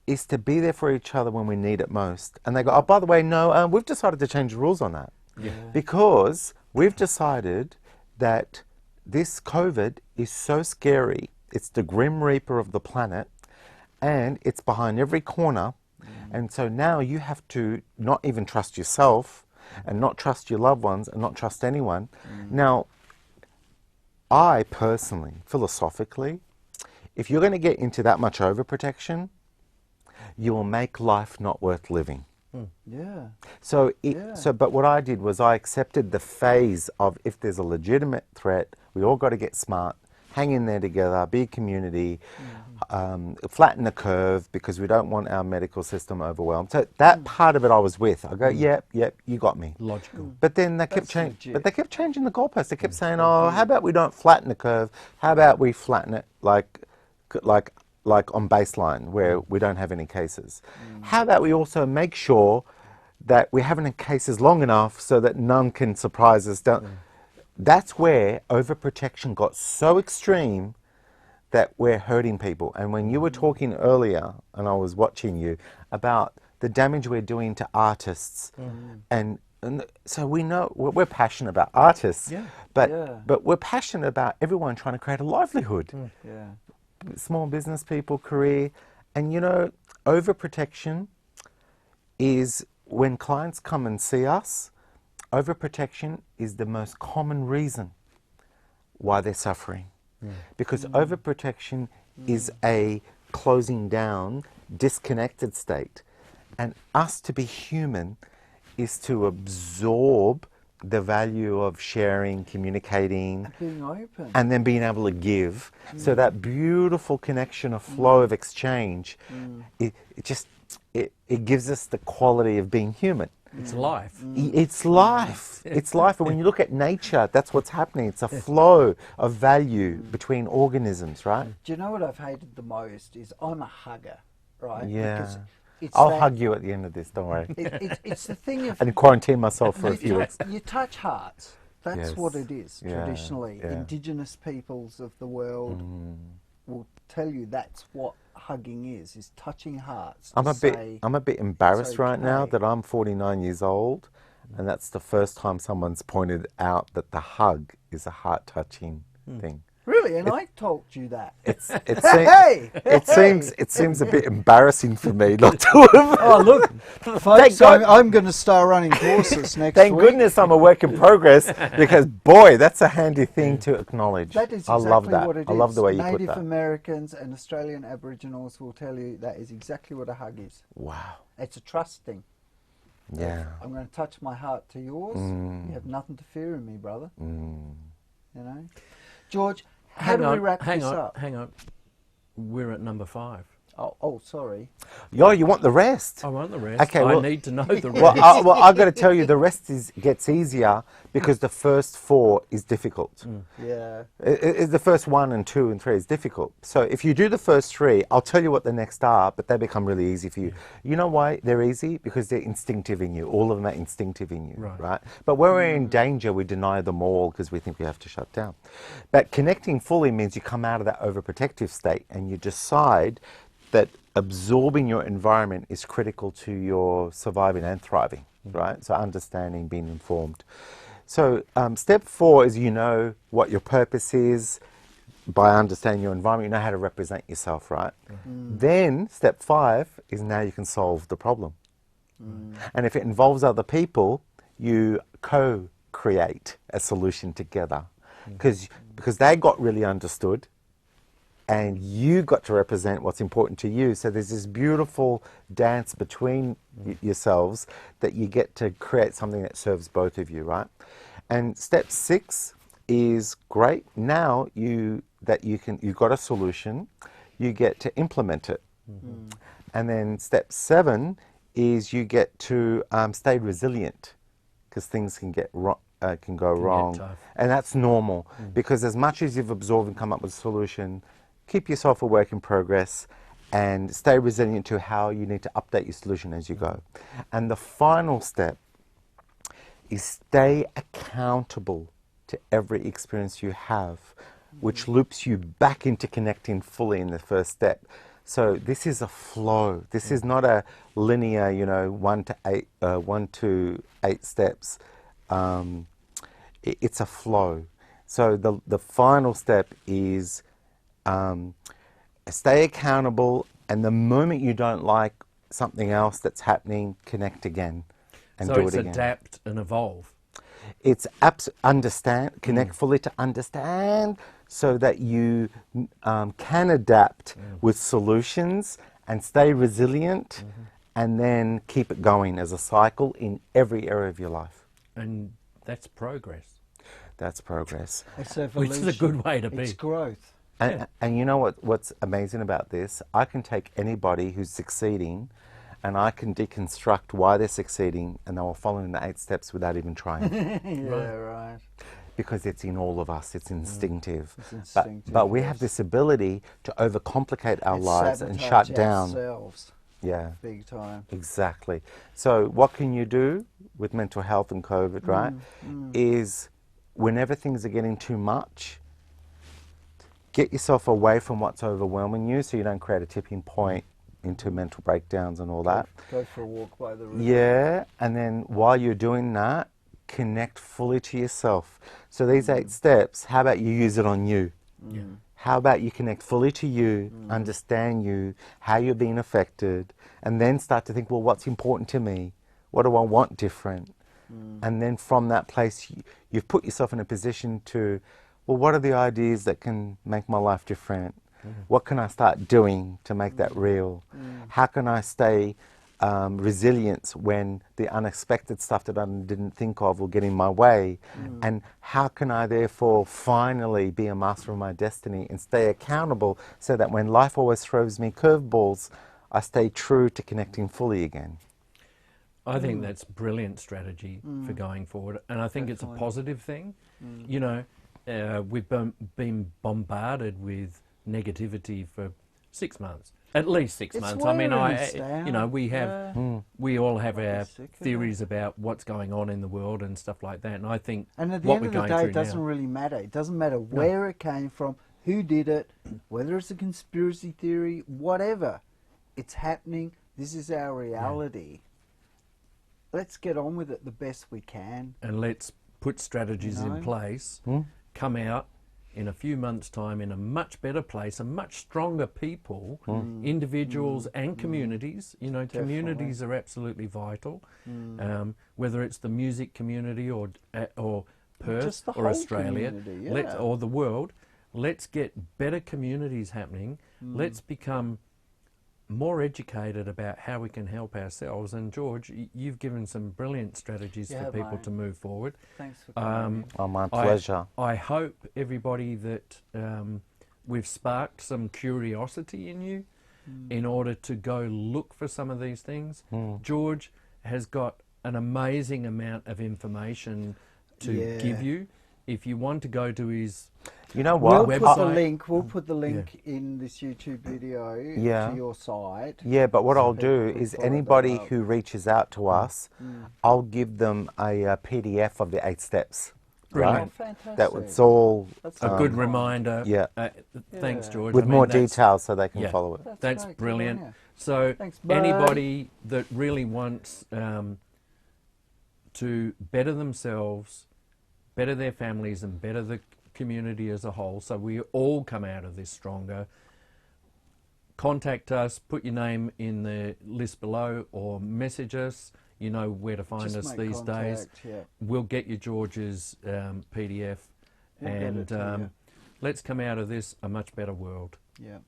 is to be there for each other when we need it most. And they go, oh, by the way, no, we've decided to change the rules on that. Because we've decided that this COVID is so scary, it's the grim reaper of the planet, and it's behind every corner, and so now you have to not even trust yourself, and not trust your loved ones, and not trust anyone. Now, I personally, philosophically, if you're going to get into that much overprotection, you will make life not worth living. So, but what I did was I accepted the phase of if there's a legitimate threat, we all got to get smart, hang in there together, be a community, flatten the curve because we don't want our medical system overwhelmed. So that part of it I was with. I go, yep, you got me. Logical. But then they kept changing. But they kept changing the goalposts. They kept saying, oh, how about we don't flatten the curve? How about we flatten it like on baseline where we don't have any cases? How about we also make sure that we haven't cases long enough so that none can surprise us? That's where overprotection got so extreme that we're hurting people. And when you were talking earlier, and I was watching you, about the damage we're doing to artists, and so we know we're passionate about artists, but we're passionate about everyone trying to create a livelihood. Small business people, career, and overprotection is when clients come and see us, overprotection is the most common reason why they're suffering. Because overprotection is a closing down, disconnected state. And us to be human is to absorb the value of sharing, communicating, being open, and then being able to give. So that beautiful connection of flow of exchange, it gives us the quality of being human. It's life. It's life. It's life. And when you look at nature, that's what's happening. It's a flow of value between organisms, right? Do you know what I've hated the most is I'm a hugger, right? Yeah. Because it's I'll that- hug you at the end of this, don't worry. It's the thing of And quarantine myself for a you, few weeks. you touch hearts. That's Yes. what it is Yeah, traditionally. yeah. Indigenous peoples of the world will tell you that's what hugging is touching hearts. I'm to a bit embarrassed right now okay. that I'm 49 years old, and that's the first time someone's pointed out that the hug is a heart-touching thing. Really, and I told you that. It Hey! seems a bit embarrassing for me not to have. Oh, look, folks, God- I'm going to start running courses next Thank week. goodness I'm a work in progress, because boy, that's a handy thing to acknowledge. That is I exactly love that. what it is. I love the way you put Native that. Americans and Australian Aboriginals will tell you that is exactly what a hug is. Wow. It's a trust thing. Yeah. I'm going to touch my heart to yours. You have nothing to fear in me, brother. You know, George. How do we wrap this up? Hang on. We're at number 5. Oh, sorry. Yo, you want the rest? I want the rest. Okay, I well- need to know the rest. Well, I got to tell you, the rest gets easier because the first 4 is difficult. Yeah. The first 1 and 2 and 3 is difficult. So if you do the first 3, I'll tell you what the next are, but they become really easy for you. You know why they're easy? Because they're instinctive in you. All of them are instinctive in you, right? But when we're in danger, we deny them all because we think we have to shut down. But connecting fully means you come out of that overprotective state and you decide that absorbing your environment is critical to your surviving and thriving, right? So understanding, being informed. So step 4 is you know what your purpose is. By understanding your environment, you know how to represent yourself, right? Then step 5 is now you can solve the problem. And if it involves other people, you co-create a solution together. Because they got really understood, and you got to represent what's important to you. So there's this beautiful dance between yourselves that you get to create something that serves both of you, right? And step 6 is great. Now you've got a solution, you get to implement it. And then step 7 is you get to stay resilient, because things can get wrong. Can go wrong, tough. and that's normal, because as much as you've absorbed and come up with a solution, keep yourself a work in progress and stay resilient to how you need to update your solution as you go. And the final step is stay accountable to every experience you have, which loops you back into connecting fully in the first step. So this is a flow. This is not a linear, 1 to 8 steps. It's a flow. So the final step is stay accountable, and the moment you don't like something else that's happening, connect again and So do it's it again. adapt and evolve. It's connect fully to understand, so that you can adapt with solutions and stay resilient, and then keep it going as a cycle in every area of your life. And that's progress. That's progress. It's Which is a good way to be. It's growth. And you know what's amazing about this? I can take anybody who's succeeding, and I can deconstruct why they're succeeding, and they will follow in the 8 steps without even trying. Yeah, right. Because it's in all of us, it's instinctive. It's instinctive, But we yes. have this ability to overcomplicate our And lives and sabotage shut down. ourselves Yeah, big time. exactly. So what can you do with mental health and COVID, right? Is whenever things are getting too much, get yourself away from what's overwhelming you, so you don't create a tipping point into mental breakdowns and all that. Go for a walk by the river. Yeah, and then while you're doing that, connect fully to yourself. So these 8 steps, how about you use it on you? How about you connect fully to you, understand you, how you're being affected, and then start to think, well, what's important to me? What do I want different? And then from that place, you've put yourself in a position to, well, what are the ideas that can make my life different? What can I start doing to make that real? How can I stay resilient when the unexpected stuff that I didn't think of will get in my way? And how can I therefore finally be a master of my destiny and stay accountable, so that when life always throws me curveballs, I stay true to connecting fully again? I think that's brilliant strategy for going forward, and I think it's a positive thing. You know, we've been bombarded with negativity for 6 months. At least 6 It's months. I mean, wearing us down. we have, Yeah. we all have Might be our sick of theories about what's going on in the world and stuff like that. And I think And at the what end we're of the going day, through it doesn't now, really matter. It doesn't matter where it came from, who did it, whether it's a conspiracy theory, whatever. It's happening. This is our reality. Let's get on with it the best we can. and let's put strategies You know? in place, come out in a few months' time in a much better place, a much stronger people, individuals and communities. You know, communities are absolutely vital, whether it's the music community or Perth Just the or whole Australia, community, let's, yeah. or the world. Let's get better communities happening. Let's become more educated about how we can help ourselves. And George, you've given some brilliant strategies Yeah, for people mate. to move forward. Thanks for coming. Oh, my pleasure. I hope everybody that we've sparked some curiosity in you in order to go look for some of these things. George has got an amazing amount of information to Yeah. give you. If you want to go to his You know We'll what? put the website. link. We'll put the link in this YouTube video Yeah. to your site. Yeah, but what So I'll do people is can follow anybody that up. who reaches out to us, I'll give them a PDF of the 8 steps. Brilliant. Oh, Right? fantastic. That was all That's a so good kind. reminder. Yeah. Thanks, Yeah. George. with I mean, more that's- details so they can yeah. follow it. That's great. Good on brilliant. you. So Thanks, bud. anybody that really wants to better themselves, better their families and better the community as a whole, so we all come out of this stronger, contact us, put your name in the list below or message us. You know where to find Just us make these days. contact, yeah. We'll get you George's PDF We'll get it and to you. let's come out of this a much better world. Yeah.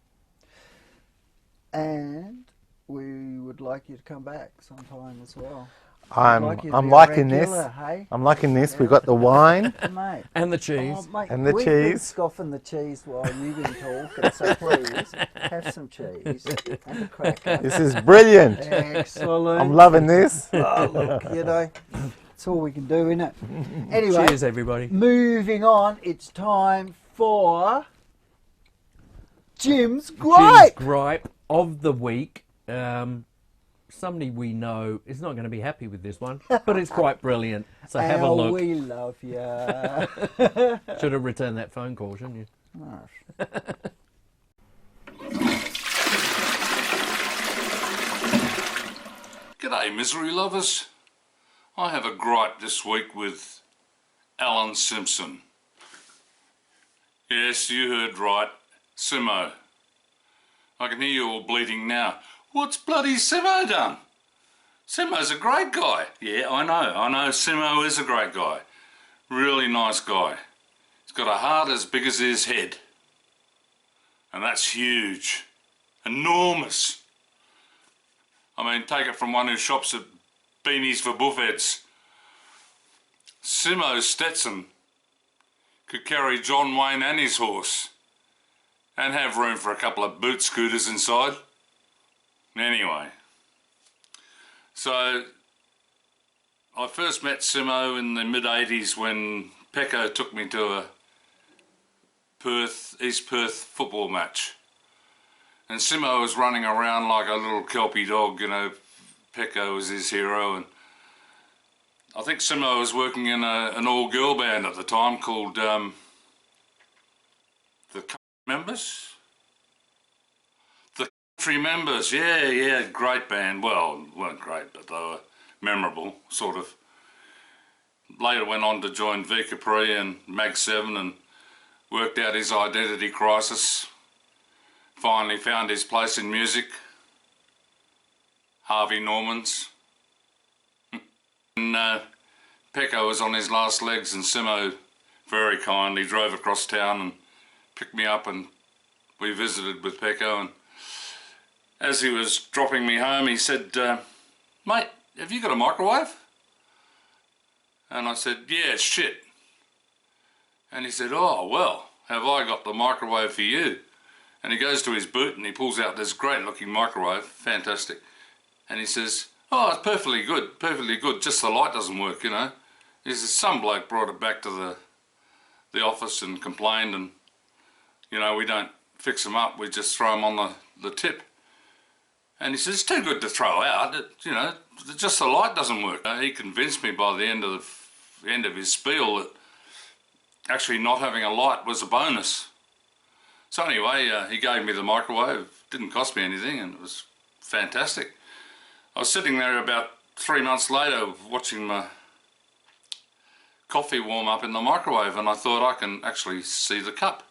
And we would like you to come back sometime as well. I'm Like you to I'm be a liking regular, this. Hey? I'm liking this. We've got the wine. Mate. And the cheese. Oh, mate, And the we've been cheese. scoffing the cheese while you've been talking, so please have some cheese and a cracker. This is brilliant. Excellent. I'm loving this. Oh, look, you know, it's all we can do, isn't it? Anyway, Cheers, everybody. moving on, it's time for Jim's Gripe. Jim's gripe of the week. Somebody we know is not going to be happy with this one, but it's quite brilliant. So have a Oh, look. we love you. Should have returned that phone call, shouldn't you? G'day, misery lovers. I have a gripe this week with Alan Simpson. Yes, you heard right. Simo. I can hear you all bleating now. What's bloody Simo done? Simo's a great guy. Yeah, I know Simo is a great guy. Really nice guy. He's got a heart as big as his head. And that's huge. Enormous. I mean, take it from one who shops at Beanies for Buffheads. Simo's Stetson could carry John Whine and his horse and have room for a couple of boot scooters inside. Anyway, so I first met Simo in the mid-80s when Pecco took me to a East Perth football match. And Simo was running around like a little kelpie dog, you know. Pecco was his hero, and I think Simo was working in an all-girl band at the time called the Members? The Country Members, yeah, great band. Well, weren't great, but they were memorable, sort of. Later went on to join V Capri and Mag 7 and worked out his identity crisis. Finally found his place in music. Harvey Norman's. And Pecco was on his last legs, and Simo very kindly drove across town and picked me up, and we visited with Pecco. And as he was dropping me home, he said, "Mate, have you got a microwave?" And I said, "Yeah, it's shit." And he said, "Oh, well, have I got the microwave for you?" And he goes to his boot and he pulls out this great looking microwave, fantastic. And he says, "Oh, it's perfectly good, just the light doesn't work, you know." He says, "Some bloke brought it back to the office and complained, and, you know, we don't fix them up, we just throw them on the tip." And he says, it's too good to throw out. You know, just the light doesn't work. He convinced me by the end of his spiel that actually not having a light was a bonus. So anyway, he gave me the microwave. Didn't cost me anything, and it was fantastic. I was sitting there about 3 months later watching my coffee warm up in the microwave, and I thought, I can actually see the cup.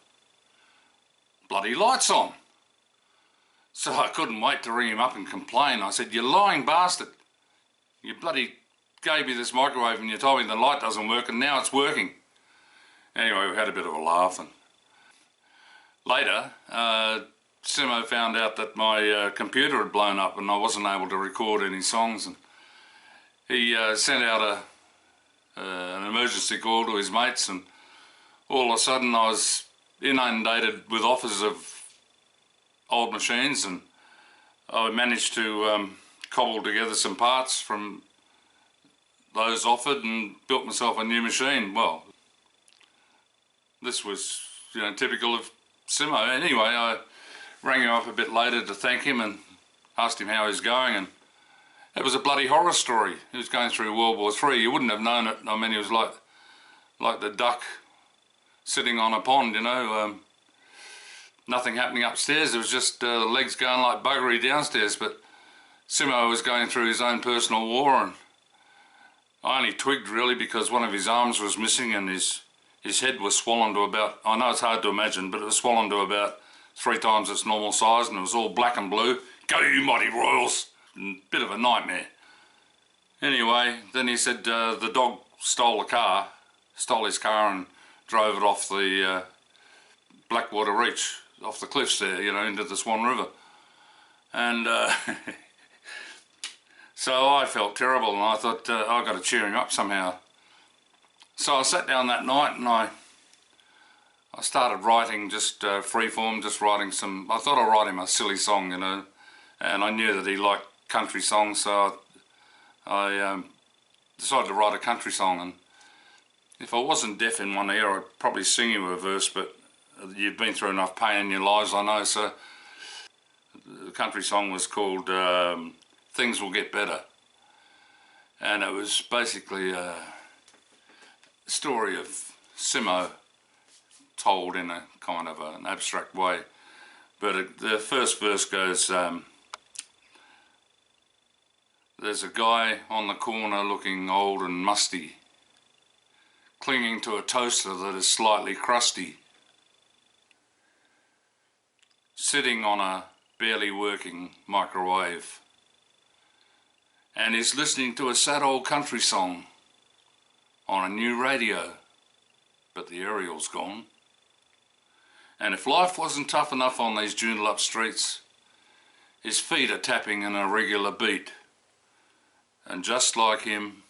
Bloody light's on. So I couldn't wait to ring him up and complain. I said, you lying bastard. You bloody gave me this microwave and you told me the light doesn't work, and now it's working. Anyway, we had a bit of a laugh, and later, Simo found out that my computer had blown up and I wasn't able to record any songs, and he sent out an emergency call to his mates, and all of a sudden I was inundated with offers of old machines, and I managed to cobble together some parts from those offered and built myself a new machine. Well, this was, you know, typical of Simo. Anyway, I rang him up a bit later to thank him and asked him how he's going, and it was a bloody horror story. He was going through World War III. You wouldn't have known it. I mean, he was like the duck sitting on a pond, you know. Nothing happening upstairs. There was just legs going like buggery downstairs. But Simo was going through his own personal war, and I only twigged really because one of his arms was missing and his head was swollen to about, I know it's hard to imagine, but it was swollen to about 3 times its normal size, and it was all black and blue. Go you mighty royals! And bit of a nightmare. Anyway, then he said the dog stole his car and drove it off the Blackwater Reach, off the cliffs there, you know, into the Swan River. And so I felt terrible, and I thought, I've got to cheer him up somehow. So I sat down that night and I started writing just freeform, just writing some, I thought I'd write him a silly song, you know, and I knew that he liked country songs, so I decided to write a country song. And if I wasn't deaf in one ear, I'd probably sing you a verse, but you've been through enough pain in your lives, I know. So the country song was called Things Will Get Better, and it was basically a story of Simo told in a kind of an abstract way. But the first verse goes, there's a guy on the corner looking old and musty, clinging to a toaster that is slightly crusty, sitting on a barely working microwave, and he's listening to a sad old country song on a new radio, but the aerial's gone. And if life wasn't tough enough on these Joondalup streets, his feet are tapping in a regular beat, and just like him,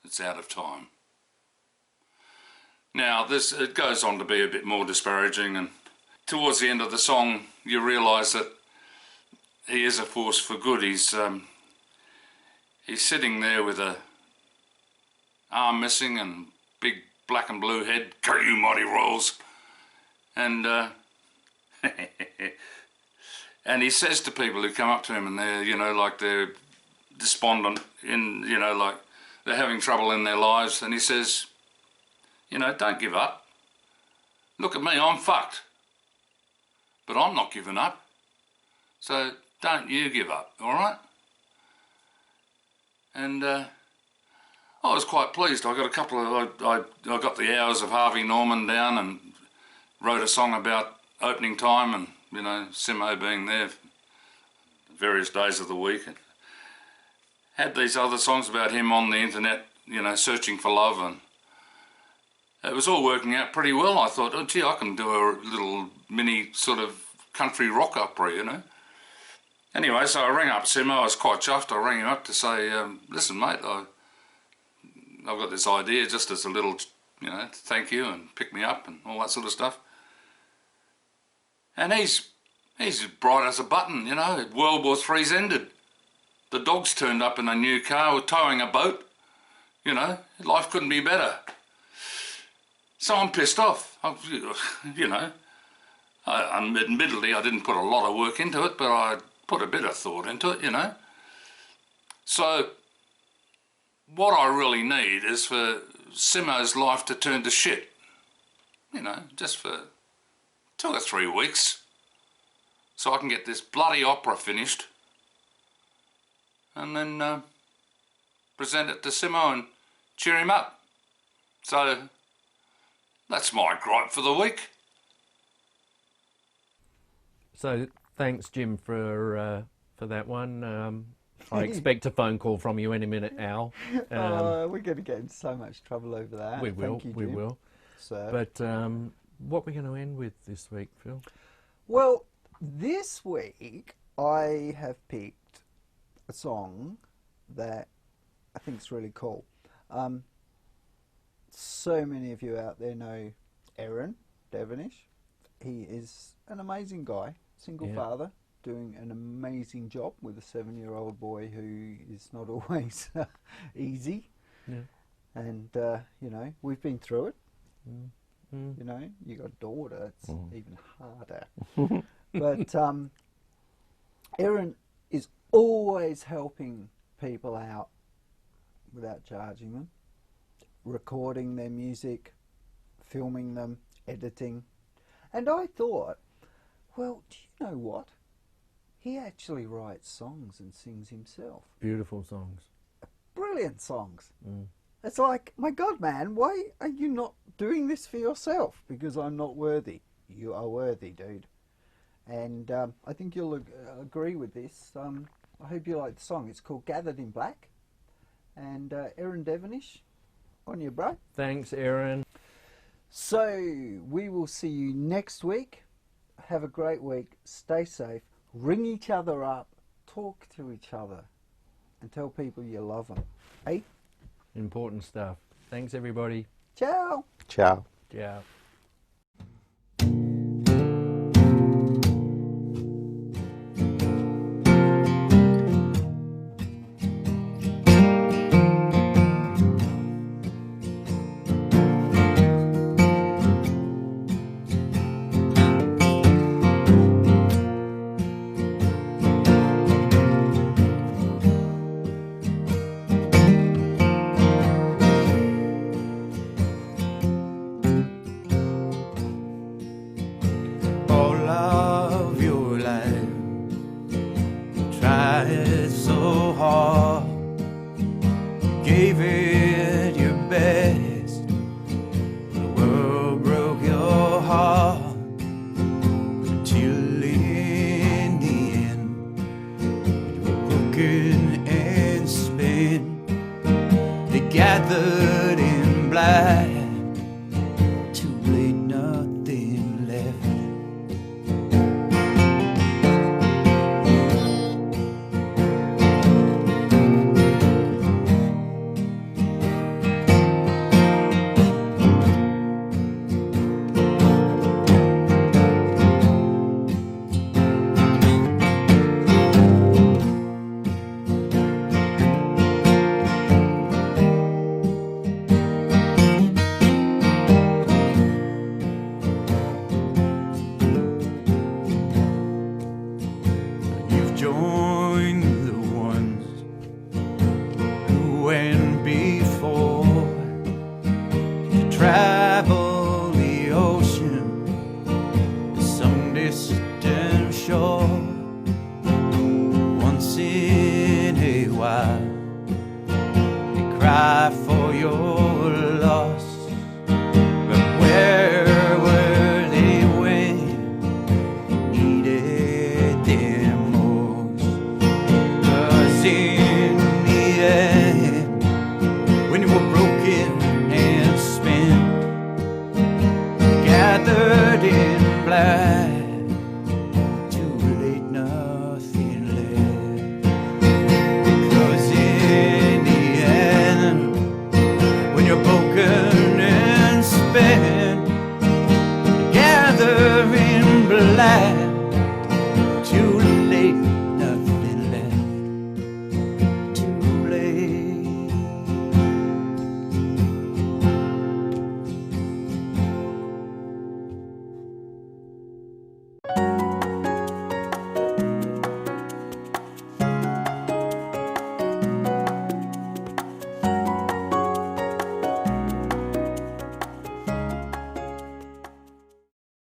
it's out of time. Now, it goes on to be a bit more disparaging, and towards the end of the song, you realise that he is a force for good. He's sitting there with a arm missing and big black and blue head. Go you mighty rolls! And and he says to people who come up to him, and they're, you know, like they're despondent, you know, like they're having trouble in their lives, and he says, you know, don't give up. Look at me, I'm fucked, but I'm not giving up, so don't you give up, all right? And I was quite pleased. I got a couple of, I got the Hours of Harvey Norman down and wrote a song about opening time, and, you know, Simo being there various days of the week, and had these other songs about him on the internet, you know, searching for love, and it was all working out pretty well. I thought, oh gee, I can do a little mini sort of country rock opera, you know. Anyway, so I rang up Simo. I was quite chuffed. I rang him up to say, listen mate, I've got this idea just as a little, you know, thank you and pick me up and all that sort of stuff. And he's as bright as a button, you know. World War III's ended. The dogs turned up in a new car towing a boat. You know, life couldn't be better. So I'm pissed off. You know, admittedly I didn't put a lot of work into it, but I put a bit of thought into it, you know. So what I really need is for Simo's life to turn to shit, you know, just for 2 or 3 weeks, so I can get this bloody opera finished and then present it to Simo and cheer him up. So that's my gripe for the week. So thanks, Jim, for that one. I expect a phone call from you any minute, Al. We're going to get in so much trouble over that. We will, Thank you, we Jim. will. So. But what we're going to end with this week, Phil? Well, this week I have picked a song that I think is really cool. So many of you out there know Aaron Devenish. He is an amazing guy, single father, doing an amazing job with a 7-year-old boy who is not always easy. Yeah. And, you know, we've been through it. You know, you got a daughter, it's even harder. But Aaron is always helping people out without charging them, recording their music, filming them, editing. And I thought, well, do you know what? He actually writes songs and sings himself. Beautiful songs. Brilliant songs. It's like, my God, man, why are you not doing this for yourself? Because I'm not worthy. You are worthy, dude. And I think you'll agree with this. I hope you like the song. It's called Gathered in Black. And Aaron Devenish, on you, bro. Thanks, Aaron. So we will see you next week. Have a great week. Stay safe. Ring each other up. Talk to each other. And tell people you love them. Hey? Important stuff. Thanks, everybody. Ciao. Ciao. Ciao. All of your life, tried so hard, gave it your best. The world broke your heart until in the end you were broken and spent. They gathered in black. Too late, nothing left. You've joined the ones who went before to travel the ocean to some distant shore. Once in a while, they cry for your